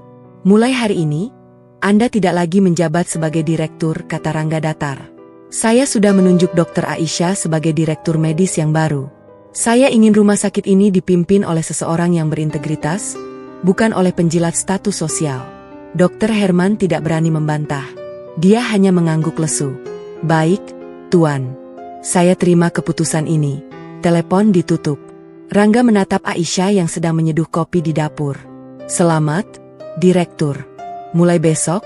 Mulai hari ini, Anda tidak lagi menjabat sebagai direktur, kata Rangga datar. Saya sudah menunjuk Dr. Aisyah sebagai direktur medis yang baru. Saya ingin rumah sakit ini dipimpin oleh seseorang yang berintegritas, bukan oleh penjilat status sosial. Dr. Herman tidak berani membantah. Dia hanya mengangguk lesu. Baik, Tuan. Saya terima keputusan ini. Telepon ditutup. Rangga menatap Aisyah yang sedang menyeduh kopi di dapur. Selamat, Direktur. Mulai besok,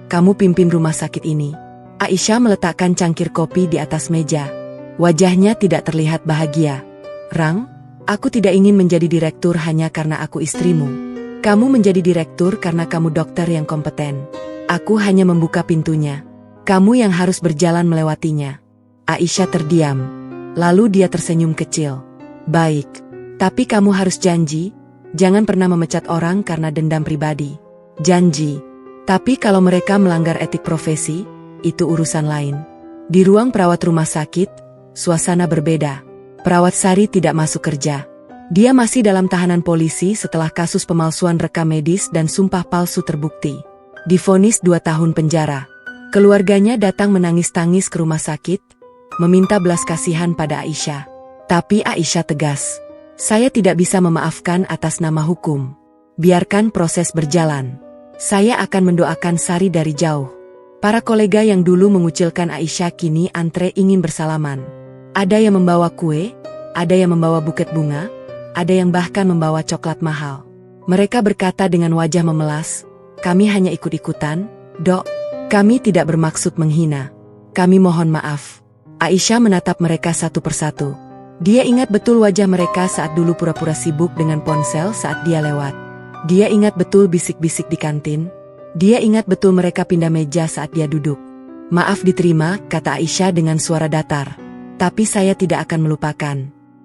kamu pimpin rumah sakit ini. Aisyah meletakkan cangkir kopi di atas meja. Wajahnya tidak terlihat bahagia. Rang, aku tidak ingin menjadi direktur hanya karena aku istrimu. Kamu menjadi direktur karena kamu dokter yang kompeten. Aku hanya membuka pintunya. Kamu yang harus berjalan melewatinya. Aisyah terdiam. Lalu dia tersenyum kecil. Baik. Tapi kamu harus janji, jangan pernah memecat orang karena dendam pribadi. Janji. Tapi kalau mereka melanggar etik profesi, itu urusan lain. Di ruang perawat rumah sakit, suasana berbeda. Perawat Sari tidak masuk kerja. Dia masih dalam tahanan polisi setelah kasus pemalsuan rekam medis dan sumpah palsu terbukti. Divonis 2 tahun penjara. Keluarganya datang menangis-tangis ke rumah sakit, meminta belas kasihan pada Aisyah. Tapi Aisyah tegas. Saya tidak bisa memaafkan atas nama hukum. Biarkan proses berjalan. Saya akan mendoakan Sari dari jauh. Para kolega yang dulu mengucilkan Aisyah kini antre ingin bersalaman. Ada yang membawa kue, ada yang membawa buket bunga, ada yang bahkan membawa coklat mahal. Mereka berkata dengan wajah memelas, kami hanya ikut-ikutan, Dok. Kami tidak bermaksud menghina. Kami mohon maaf. Aisyah menatap mereka satu persatu. Dia ingat betul wajah mereka saat dulu pura-pura sibuk dengan ponsel saat dia lewat. Dia ingat betul bisik-bisik di kantin. Dia ingat betul mereka pindah meja saat dia duduk. Maaf diterima, kata Aisyah dengan suara datar. Tapi saya tidak akan melupakan.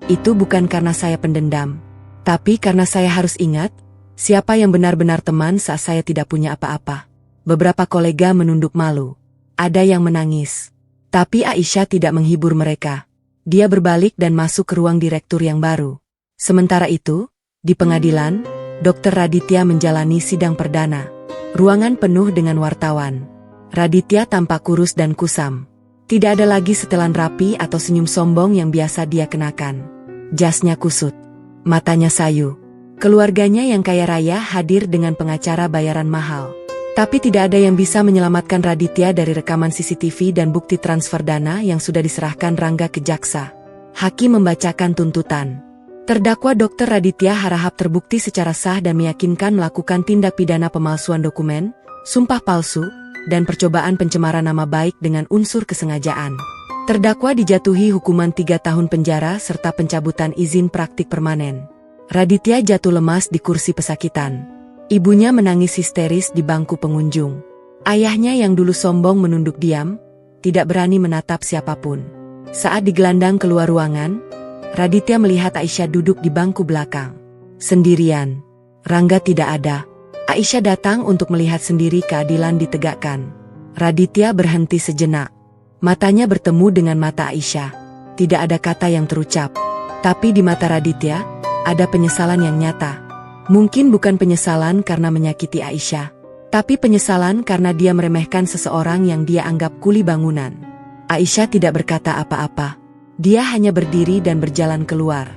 Itu bukan karena saya pendendam. Tapi karena saya harus ingat, siapa yang benar-benar teman saat saya tidak punya apa-apa. Beberapa kolega menunduk malu. Ada yang menangis. Tapi Aisyah tidak menghibur mereka. Dia berbalik dan masuk ke ruang direktur yang baru. Sementara itu, di pengadilan, Dr. Raditya menjalani sidang perdana. Ruangan penuh dengan wartawan. Raditya tampak kurus dan kusam. Tidak ada lagi setelan rapi atau senyum sombong yang biasa dia kenakan. Jasnya kusut. Matanya sayu. Keluarganya yang kaya raya hadir dengan pengacara bayaran mahal. Tapi tidak ada yang bisa menyelamatkan Raditya dari rekaman CCTV dan bukti transfer dana yang sudah diserahkan Rangga ke jaksa. Hakim membacakan tuntutan. Terdakwa Dr. Raditya Harahap terbukti secara sah dan meyakinkan melakukan tindak pidana pemalsuan dokumen, sumpah palsu, dan percobaan pencemaran nama baik dengan unsur kesengajaan. Terdakwa dijatuhi hukuman 3 tahun penjara serta pencabutan izin praktik permanen. Raditya jatuh lemas di kursi pesakitan. Ibunya menangis histeris di bangku pengunjung. Ayahnya yang dulu sombong menunduk diam, tidak berani menatap siapapun. Saat digelandang keluar ruangan, Raditya melihat Aisyah duduk di bangku belakang. Sendirian. Rangga tidak ada. Aisyah datang untuk melihat sendiri keadilan ditegakkan. Raditya berhenti sejenak. Matanya bertemu dengan mata Aisyah. Tidak ada kata yang terucap. Tapi di mata Raditya, ada penyesalan yang nyata. Mungkin bukan penyesalan karena menyakiti Aisyah, tapi penyesalan karena dia meremehkan seseorang yang dia anggap kuli bangunan. Aisyah tidak berkata apa-apa. Dia hanya berdiri dan berjalan keluar.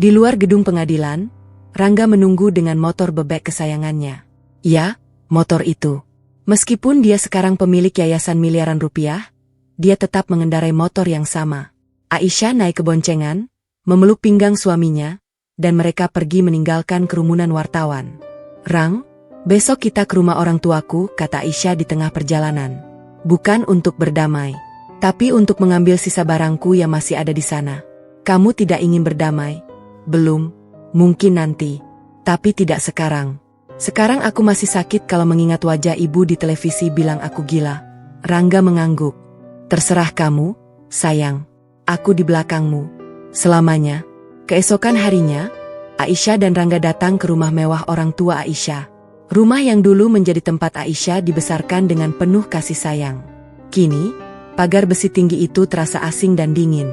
Di luar gedung pengadilan, Rangga menunggu dengan motor bebek kesayangannya. Ya, motor itu. Meskipun dia sekarang pemilik yayasan miliaran rupiah, dia tetap mengendarai motor yang sama. Aisyah naik ke boncengan, memeluk pinggang suaminya, dan mereka pergi meninggalkan kerumunan wartawan. Rang, besok kita ke rumah orang tuaku, kata Aisyah di tengah perjalanan. Bukan untuk berdamai, tapi untuk mengambil sisa barangku yang masih ada di sana. Kamu tidak ingin berdamai? Belum, mungkin nanti. Tapi tidak sekarang. Sekarang aku masih sakit kalau mengingat wajah ibu di televisi bilang aku gila. Rangga mengangguk. Terserah kamu, sayang. Aku di belakangmu. Selamanya. Keesokan harinya, Aisyah dan Rangga datang ke rumah mewah orang tua Aisyah. Rumah yang dulu menjadi tempat Aisyah dibesarkan dengan penuh kasih sayang. Kini, pagar besi tinggi itu terasa asing dan dingin.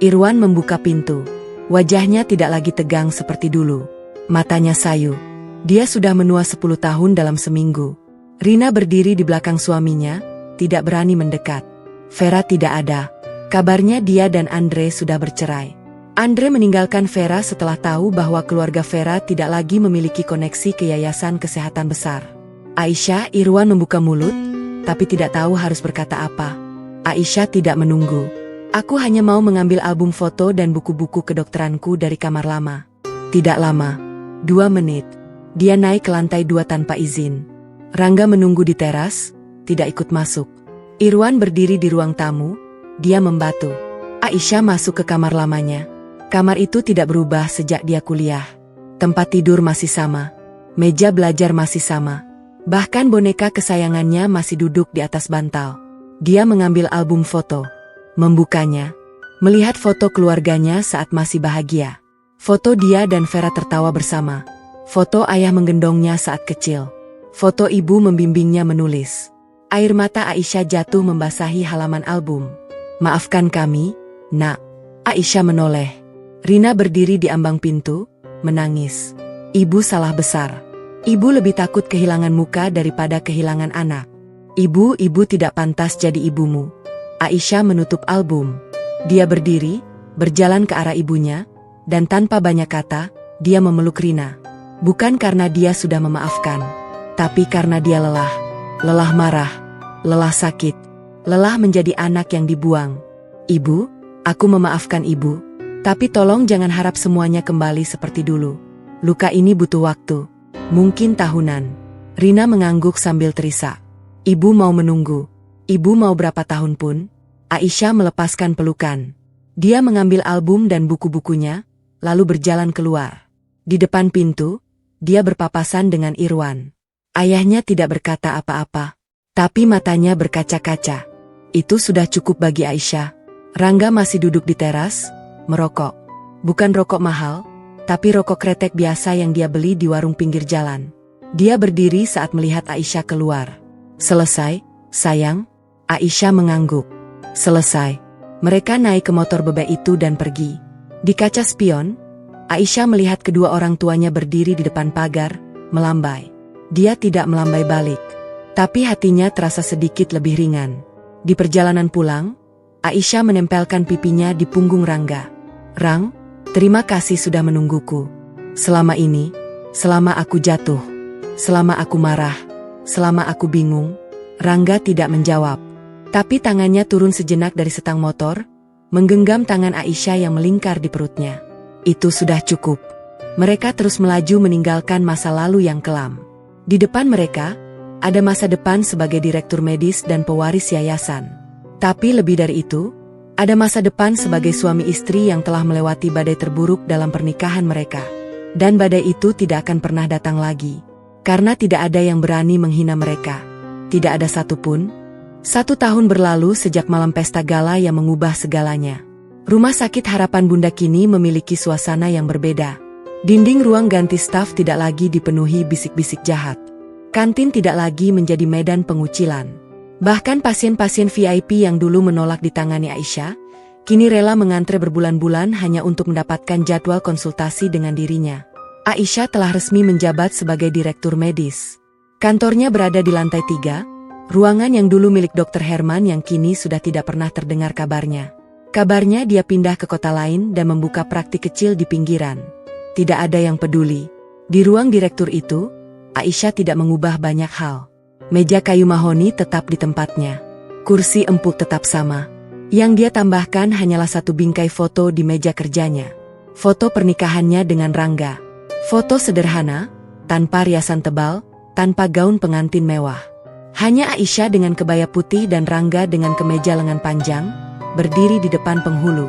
Irwan membuka pintu. Wajahnya tidak lagi tegang seperti dulu. Matanya sayu. Dia sudah menua 10 tahun dalam seminggu. Rina berdiri di belakang suaminya, tidak berani mendekat. Vera tidak ada. Kabarnya dia dan Andre sudah bercerai. Andre meninggalkan Vera setelah tahu bahwa keluarga Vera tidak lagi memiliki koneksi ke yayasan kesehatan besar. Aisyah, Irwan membuka mulut, tapi tidak tahu harus berkata apa. Aisyah tidak menunggu. Aku hanya mau mengambil album foto dan buku-buku kedokteranku dari kamar lama. Tidak lama. 2 menit. Dia naik ke lantai 2 tanpa izin. Rangga menunggu di teras, tidak ikut masuk. Irwan berdiri di ruang tamu, dia membatu. Aisyah masuk ke kamar lamanya. Kamar itu tidak berubah sejak dia kuliah. Tempat tidur masih sama. Meja belajar masih sama. Bahkan boneka kesayangannya masih duduk di atas bantal. Dia mengambil album foto. Membukanya. Melihat foto keluarganya saat masih bahagia. Foto dia dan Vera tertawa bersama. Foto ayah menggendongnya saat kecil. Foto ibu membimbingnya menulis. Air mata Aisyah jatuh membasahi halaman album. Maafkan kami, nak. Aisyah menoleh. Rina berdiri di ambang pintu, menangis. Ibu salah besar. Ibu lebih takut kehilangan muka daripada kehilangan anak. Ibu tidak pantas jadi ibumu. Aisyah menutup album. Dia berdiri, berjalan ke arah ibunya, dan tanpa banyak kata, dia memeluk Rina. Bukan karena dia sudah memaafkan, tapi karena dia lelah. Lelah marah, lelah sakit, lelah menjadi anak yang dibuang. Ibu, aku memaafkan ibu. Tapi tolong jangan harap semuanya kembali seperti dulu. Luka ini butuh waktu. Mungkin tahunan. Rina mengangguk sambil terisak. Ibu mau menunggu. Ibu mau berapa tahun pun. Aisyah melepaskan pelukan. Dia mengambil album dan buku-bukunya, lalu berjalan keluar. Di depan pintu, dia berpapasan dengan Irwan. Ayahnya tidak berkata apa-apa. Tapi matanya berkaca-kaca. Itu sudah cukup bagi Aisyah. Rangga masih duduk di teras, merokok. Bukan rokok mahal, tapi rokok kretek biasa yang dia beli di warung pinggir jalan. Dia berdiri saat melihat Aisyah keluar. Selesai, sayang? Aisyah mengangguk. Selesai. Mereka naik ke motor bebek itu dan pergi. Di kaca spion, Aisyah melihat kedua orang tuanya berdiri di depan pagar, melambai. Dia tidak melambai balik. Tapi hatinya terasa sedikit lebih ringan. Di perjalanan pulang, Aisyah menempelkan pipinya di punggung Rangga. Rang, terima kasih sudah menungguku. Selama ini, selama aku jatuh, selama aku marah, selama aku bingung. Rangga tidak menjawab. Tapi tangannya turun sejenak dari setang motor, menggenggam tangan Aisyah yang melingkar di perutnya. Itu sudah cukup. Mereka terus melaju meninggalkan masa lalu yang kelam. Di depan mereka, ada masa depan sebagai direktur medis dan pewaris yayasan. Tapi lebih dari itu, ada masa depan sebagai suami istri yang telah melewati badai terburuk dalam pernikahan mereka. Dan badai itu tidak akan pernah datang lagi. Karena tidak ada yang berani menghina mereka. Tidak ada satupun. 1 tahun berlalu sejak malam pesta gala yang mengubah segalanya. Rumah sakit Harapan Bunda kini memiliki suasana yang berbeda. Dinding ruang ganti staf tidak lagi dipenuhi bisik-bisik jahat. Kantin tidak lagi menjadi medan pengucilan. Bahkan pasien-pasien VIP yang dulu menolak ditangani Aisyah, kini rela mengantre berbulan-bulan hanya untuk mendapatkan jadwal konsultasi dengan dirinya. Aisyah telah resmi menjabat sebagai direktur medis. Kantornya berada di lantai 3, ruangan yang dulu milik Dr. Herman yang kini sudah tidak pernah terdengar kabarnya. Kabarnya dia pindah ke kota lain dan membuka praktik kecil di pinggiran. Tidak ada yang peduli. Di ruang direktur itu, Aisyah tidak mengubah banyak hal. Meja kayu mahoni tetap di tempatnya. Kursi empuk tetap sama. Yang dia tambahkan hanyalah 1 bingkai foto di meja kerjanya. Foto pernikahannya dengan Rangga. Foto sederhana, tanpa riasan tebal, tanpa gaun pengantin mewah. Hanya Aisyah dengan kebaya putih dan Rangga dengan kemeja lengan panjang, berdiri di depan penghulu.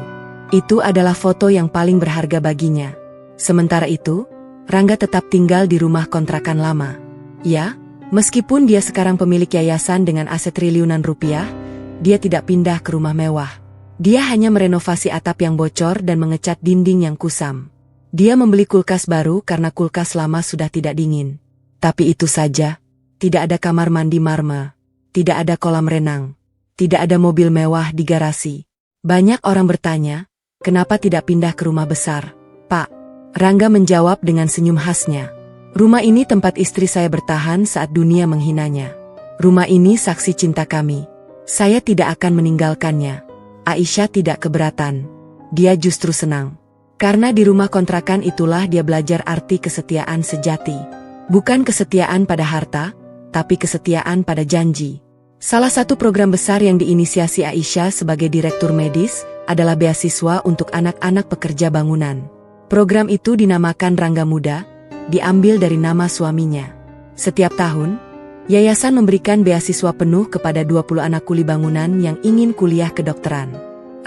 Itu adalah foto yang paling berharga baginya. Sementara itu, Rangga tetap tinggal di rumah kontrakan lama. Ya, meskipun dia sekarang pemilik yayasan dengan aset triliunan rupiah, dia tidak pindah ke rumah mewah. Dia hanya merenovasi atap yang bocor dan mengecat dinding yang kusam. Dia membeli kulkas baru karena kulkas lama sudah tidak dingin. Tapi itu saja, tidak ada kamar mandi marmer, tidak ada kolam renang, tidak ada mobil mewah di garasi. Banyak orang bertanya, kenapa tidak pindah ke rumah besar, Pak? Rangga menjawab dengan senyum khasnya. Rumah ini tempat istri saya bertahan saat dunia menghinanya. Rumah ini saksi cinta kami. Saya tidak akan meninggalkannya. Aisyah tidak keberatan. Dia justru senang. Karena di rumah kontrakan itulah dia belajar arti kesetiaan sejati. Bukan kesetiaan pada harta, tapi kesetiaan pada janji. Salah satu program besar yang diinisiasi Aisyah sebagai direktur medis adalah beasiswa untuk anak-anak pekerja bangunan. Program itu dinamakan Rangga Muda, diambil dari nama suaminya. Setiap tahun, yayasan memberikan beasiswa penuh kepada 20 anak kuli bangunan yang ingin kuliah kedokteran.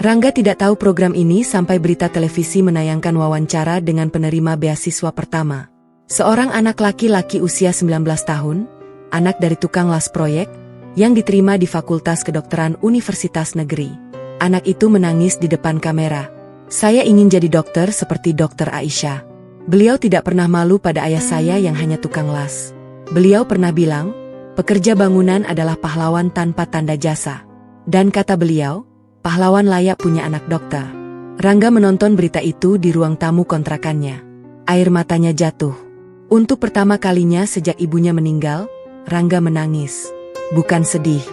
Rangga tidak tahu program ini sampai berita televisi menayangkan wawancara dengan penerima beasiswa pertama. Seorang anak laki-laki usia 19 tahun, anak dari tukang las proyek, yang diterima di Fakultas Kedokteran Universitas Negeri. Anak itu menangis di depan kamera. Saya ingin jadi dokter seperti Dokter Aisyah. Beliau tidak pernah malu pada ayah saya yang hanya tukang las. Beliau pernah bilang, pekerja bangunan adalah pahlawan tanpa tanda jasa. Dan kata beliau, pahlawan layak punya anak dokter. Rangga menonton berita itu di ruang tamu kontrakannya. Air matanya jatuh. Untuk pertama kalinya sejak ibunya meninggal, Rangga menangis. Bukan sedih,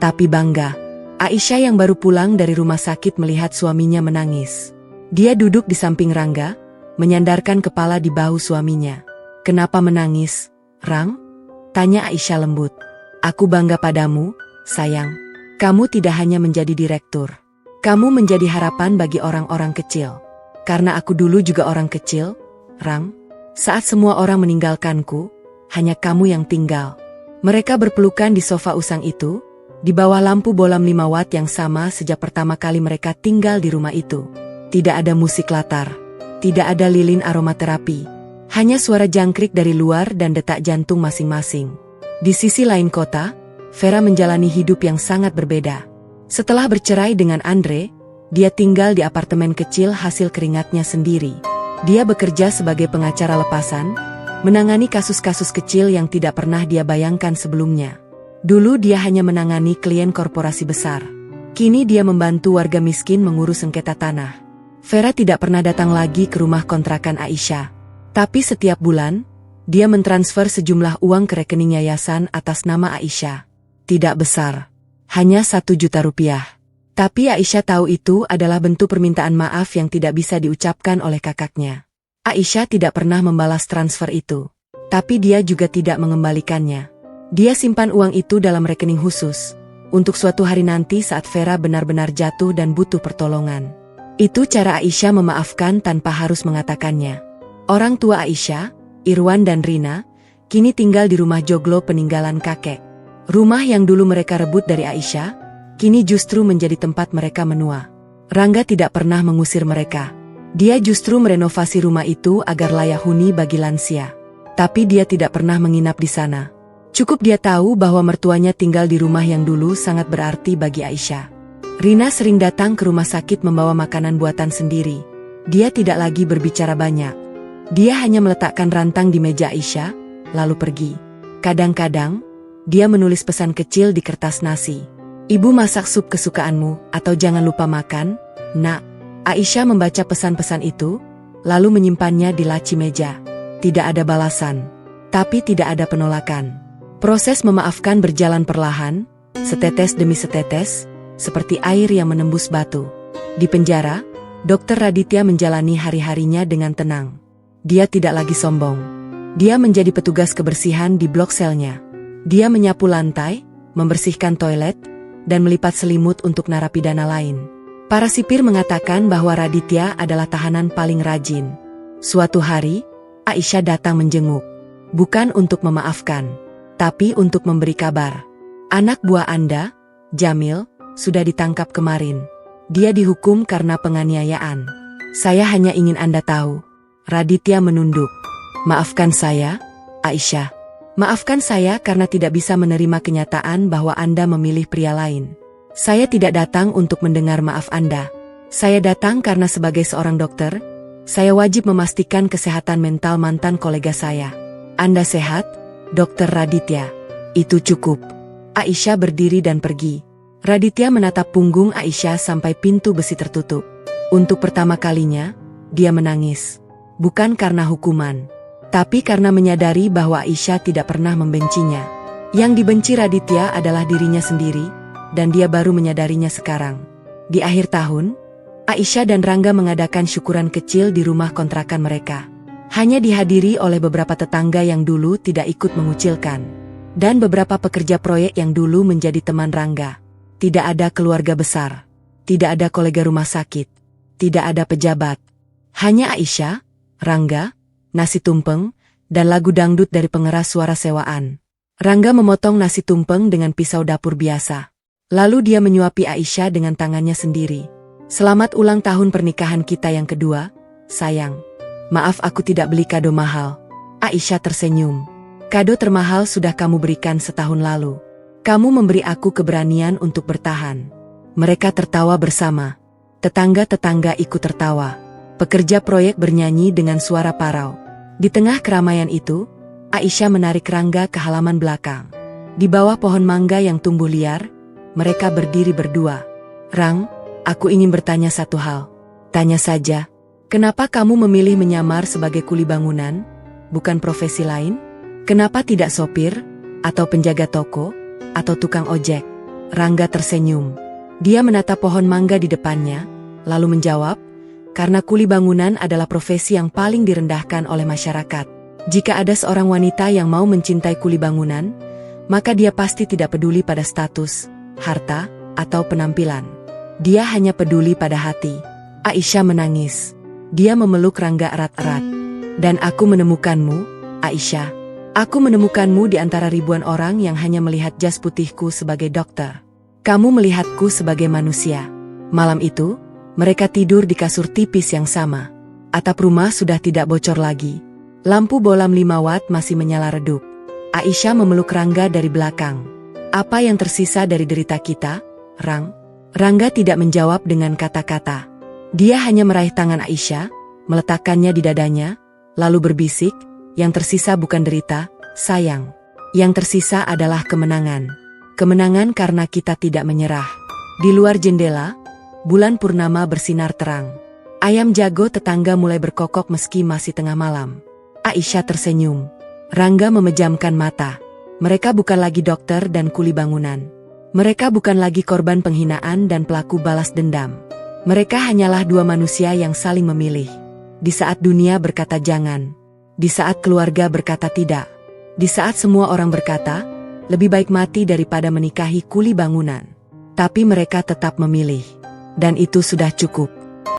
tapi bangga. Aisyah yang baru pulang dari rumah sakit melihat suaminya menangis. Dia duduk di samping Rangga, menyandarkan kepala di bahu suaminya. Kenapa menangis, Rang? Tanya Aisyah lembut. Aku bangga padamu, sayang. Kamu tidak hanya menjadi direktur. Kamu menjadi harapan bagi orang-orang kecil. Karena aku dulu juga orang kecil, Rang. Saat semua orang meninggalkanku, hanya kamu yang tinggal. Mereka berpelukan di sofa usang itu, di bawah lampu bolam 5 watt yang sama sejak pertama kali mereka tinggal di rumah itu. Tidak ada musik latar, tidak ada lilin aromaterapi, hanya suara jangkrik dari luar dan detak jantung masing-masing. Di sisi lain kota, Vera menjalani hidup yang sangat berbeda. Setelah bercerai dengan Andre, dia tinggal di apartemen kecil hasil keringatnya sendiri. Dia bekerja sebagai pengacara lepasan, menangani kasus-kasus kecil yang tidak pernah dia bayangkan sebelumnya. Dulu dia hanya menangani klien korporasi besar. Kini dia membantu warga miskin mengurus sengketa tanah. Vera tidak pernah datang lagi ke rumah kontrakan Aisyah. Tapi setiap bulan, dia mentransfer sejumlah uang ke rekening yayasan atas nama Aisyah. Tidak besar, hanya 1 juta rupiah. Tapi Aisyah tahu itu adalah bentuk permintaan maaf yang tidak bisa diucapkan oleh kakaknya. Aisyah tidak pernah membalas transfer itu. Tapi dia juga tidak mengembalikannya. Dia simpan uang itu dalam rekening khusus, untuk suatu hari nanti saat Vera benar-benar jatuh dan butuh pertolongan. Itu cara Aisyah memaafkan tanpa harus mengatakannya. Orang tua Aisyah, Irwan dan Rina, kini tinggal di rumah joglo peninggalan kakek. Rumah yang dulu mereka rebut dari Aisyah, kini justru menjadi tempat mereka menua. Rangga tidak pernah mengusir mereka. Dia justru merenovasi rumah itu agar layak huni bagi lansia. Tapi dia tidak pernah menginap di sana. Cukup dia tahu bahwa mertuanya tinggal di rumah yang dulu sangat berarti bagi Aisyah. Rina sering datang ke rumah sakit membawa makanan buatan sendiri. Dia tidak lagi berbicara banyak. Dia hanya meletakkan rantang di meja Aisyah, lalu pergi. Kadang-kadang, dia menulis pesan kecil di kertas nasi. Ibu masak sup kesukaanmu, atau jangan lupa makan, nak. Aisyah membaca pesan-pesan itu, lalu menyimpannya di laci meja. Tidak ada balasan, tapi tidak ada penolakan. Proses memaafkan berjalan perlahan, setetes demi setetes, seperti air yang menembus batu. Di penjara, Dr. Raditya menjalani hari-harinya dengan tenang. Dia tidak lagi sombong. Dia menjadi petugas kebersihan di blok selnya. Dia menyapu lantai, membersihkan toilet, dan melipat selimut untuk narapidana lain. Para sipir mengatakan bahwa Raditya adalah tahanan paling rajin. Suatu hari, Aisyah datang menjenguk. Bukan untuk memaafkan, tapi untuk memberi kabar. Anak buah Anda, Jamil, sudah ditangkap kemarin. Dia dihukum karena penganiayaan. Saya hanya ingin Anda tahu. Raditya menunduk. Maafkan saya, Aisyah. Maafkan saya karena tidak bisa menerima kenyataan bahwa Anda memilih pria lain. Saya tidak datang untuk mendengar maaf Anda. Saya datang karena sebagai seorang dokter, Saya wajib memastikan kesehatan mental mantan kolega saya. Anda sehat, Dokter Raditya? Itu cukup. Aisyah berdiri dan pergi. Raditya menatap punggung Aisyah sampai pintu besi tertutup. Untuk pertama kalinya, dia menangis. Bukan karena hukuman, tapi karena menyadari bahwa Aisyah tidak pernah membencinya. Yang dibenci Raditya adalah dirinya sendiri, dan dia baru menyadarinya sekarang. Di akhir tahun, Aisyah dan Rangga mengadakan syukuran kecil di rumah kontrakan mereka. Hanya dihadiri oleh beberapa tetangga yang dulu tidak ikut mengucilkan, dan beberapa pekerja proyek yang dulu menjadi teman Rangga. Tidak ada keluarga besar, tidak ada kolega rumah sakit, tidak ada pejabat. Hanya Aisyah, Rangga, nasi tumpeng, dan lagu dangdut dari pengeras suara sewaan. Rangga memotong nasi tumpeng dengan pisau dapur biasa. Lalu dia menyuapi Aisyah dengan tangannya sendiri. Selamat ulang tahun pernikahan kita yang kedua, sayang. Maaf aku tidak beli kado mahal. Aisyah tersenyum. Kado termahal sudah kamu berikan setahun lalu. Kamu memberi aku keberanian untuk bertahan. Mereka tertawa bersama. Tetangga-tetangga ikut tertawa. Pekerja proyek bernyanyi dengan suara parau. Di tengah keramaian itu, Aisyah menarik Rangga ke halaman belakang. Di bawah pohon mangga yang tumbuh liar, mereka berdiri berdua. Rang, aku ingin bertanya satu hal. Tanya saja. Kenapa kamu memilih menyamar sebagai kuli bangunan, bukan profesi lain? Kenapa tidak sopir, atau penjaga toko, atau tukang ojek? Rangga tersenyum. Dia menatap pohon mangga di depannya, lalu menjawab, karena kuli bangunan adalah profesi yang paling direndahkan oleh masyarakat. Jika ada seorang wanita yang mau mencintai kuli bangunan, maka dia pasti tidak peduli pada status, harta, atau penampilan. Dia hanya peduli pada hati. Aisyah menangis. Dia memeluk Rangga erat-erat. Dan aku menemukanmu, Aisyah. Aku menemukanmu di antara ribuan orang yang hanya melihat jas putihku sebagai dokter. Kamu melihatku sebagai manusia. Malam itu, mereka tidur di kasur tipis yang sama. Atap rumah sudah tidak bocor lagi. Lampu bolam 5 watt masih menyala redup. Aisyah memeluk Rangga dari belakang. Apa yang tersisa dari derita kita, Rang? Rangga tidak menjawab dengan kata-kata. Dia hanya meraih tangan Aisyah, meletakkannya di dadanya, lalu berbisik, yang tersisa bukan derita, sayang. Yang tersisa adalah kemenangan. Kemenangan karena kita tidak menyerah. Di luar jendela, bulan purnama bersinar terang. Ayam jago tetangga mulai berkokok meski masih tengah malam. Aisyah tersenyum. Rangga memejamkan mata. Mereka bukan lagi dokter dan kuli bangunan. Mereka bukan lagi korban penghinaan dan pelaku balas dendam. Mereka hanyalah dua manusia yang saling memilih. Di saat dunia berkata jangan. Di saat keluarga berkata tidak. Di saat semua orang berkata, lebih baik mati daripada menikahi kuli bangunan. Tapi mereka tetap memilih. Dan itu sudah cukup.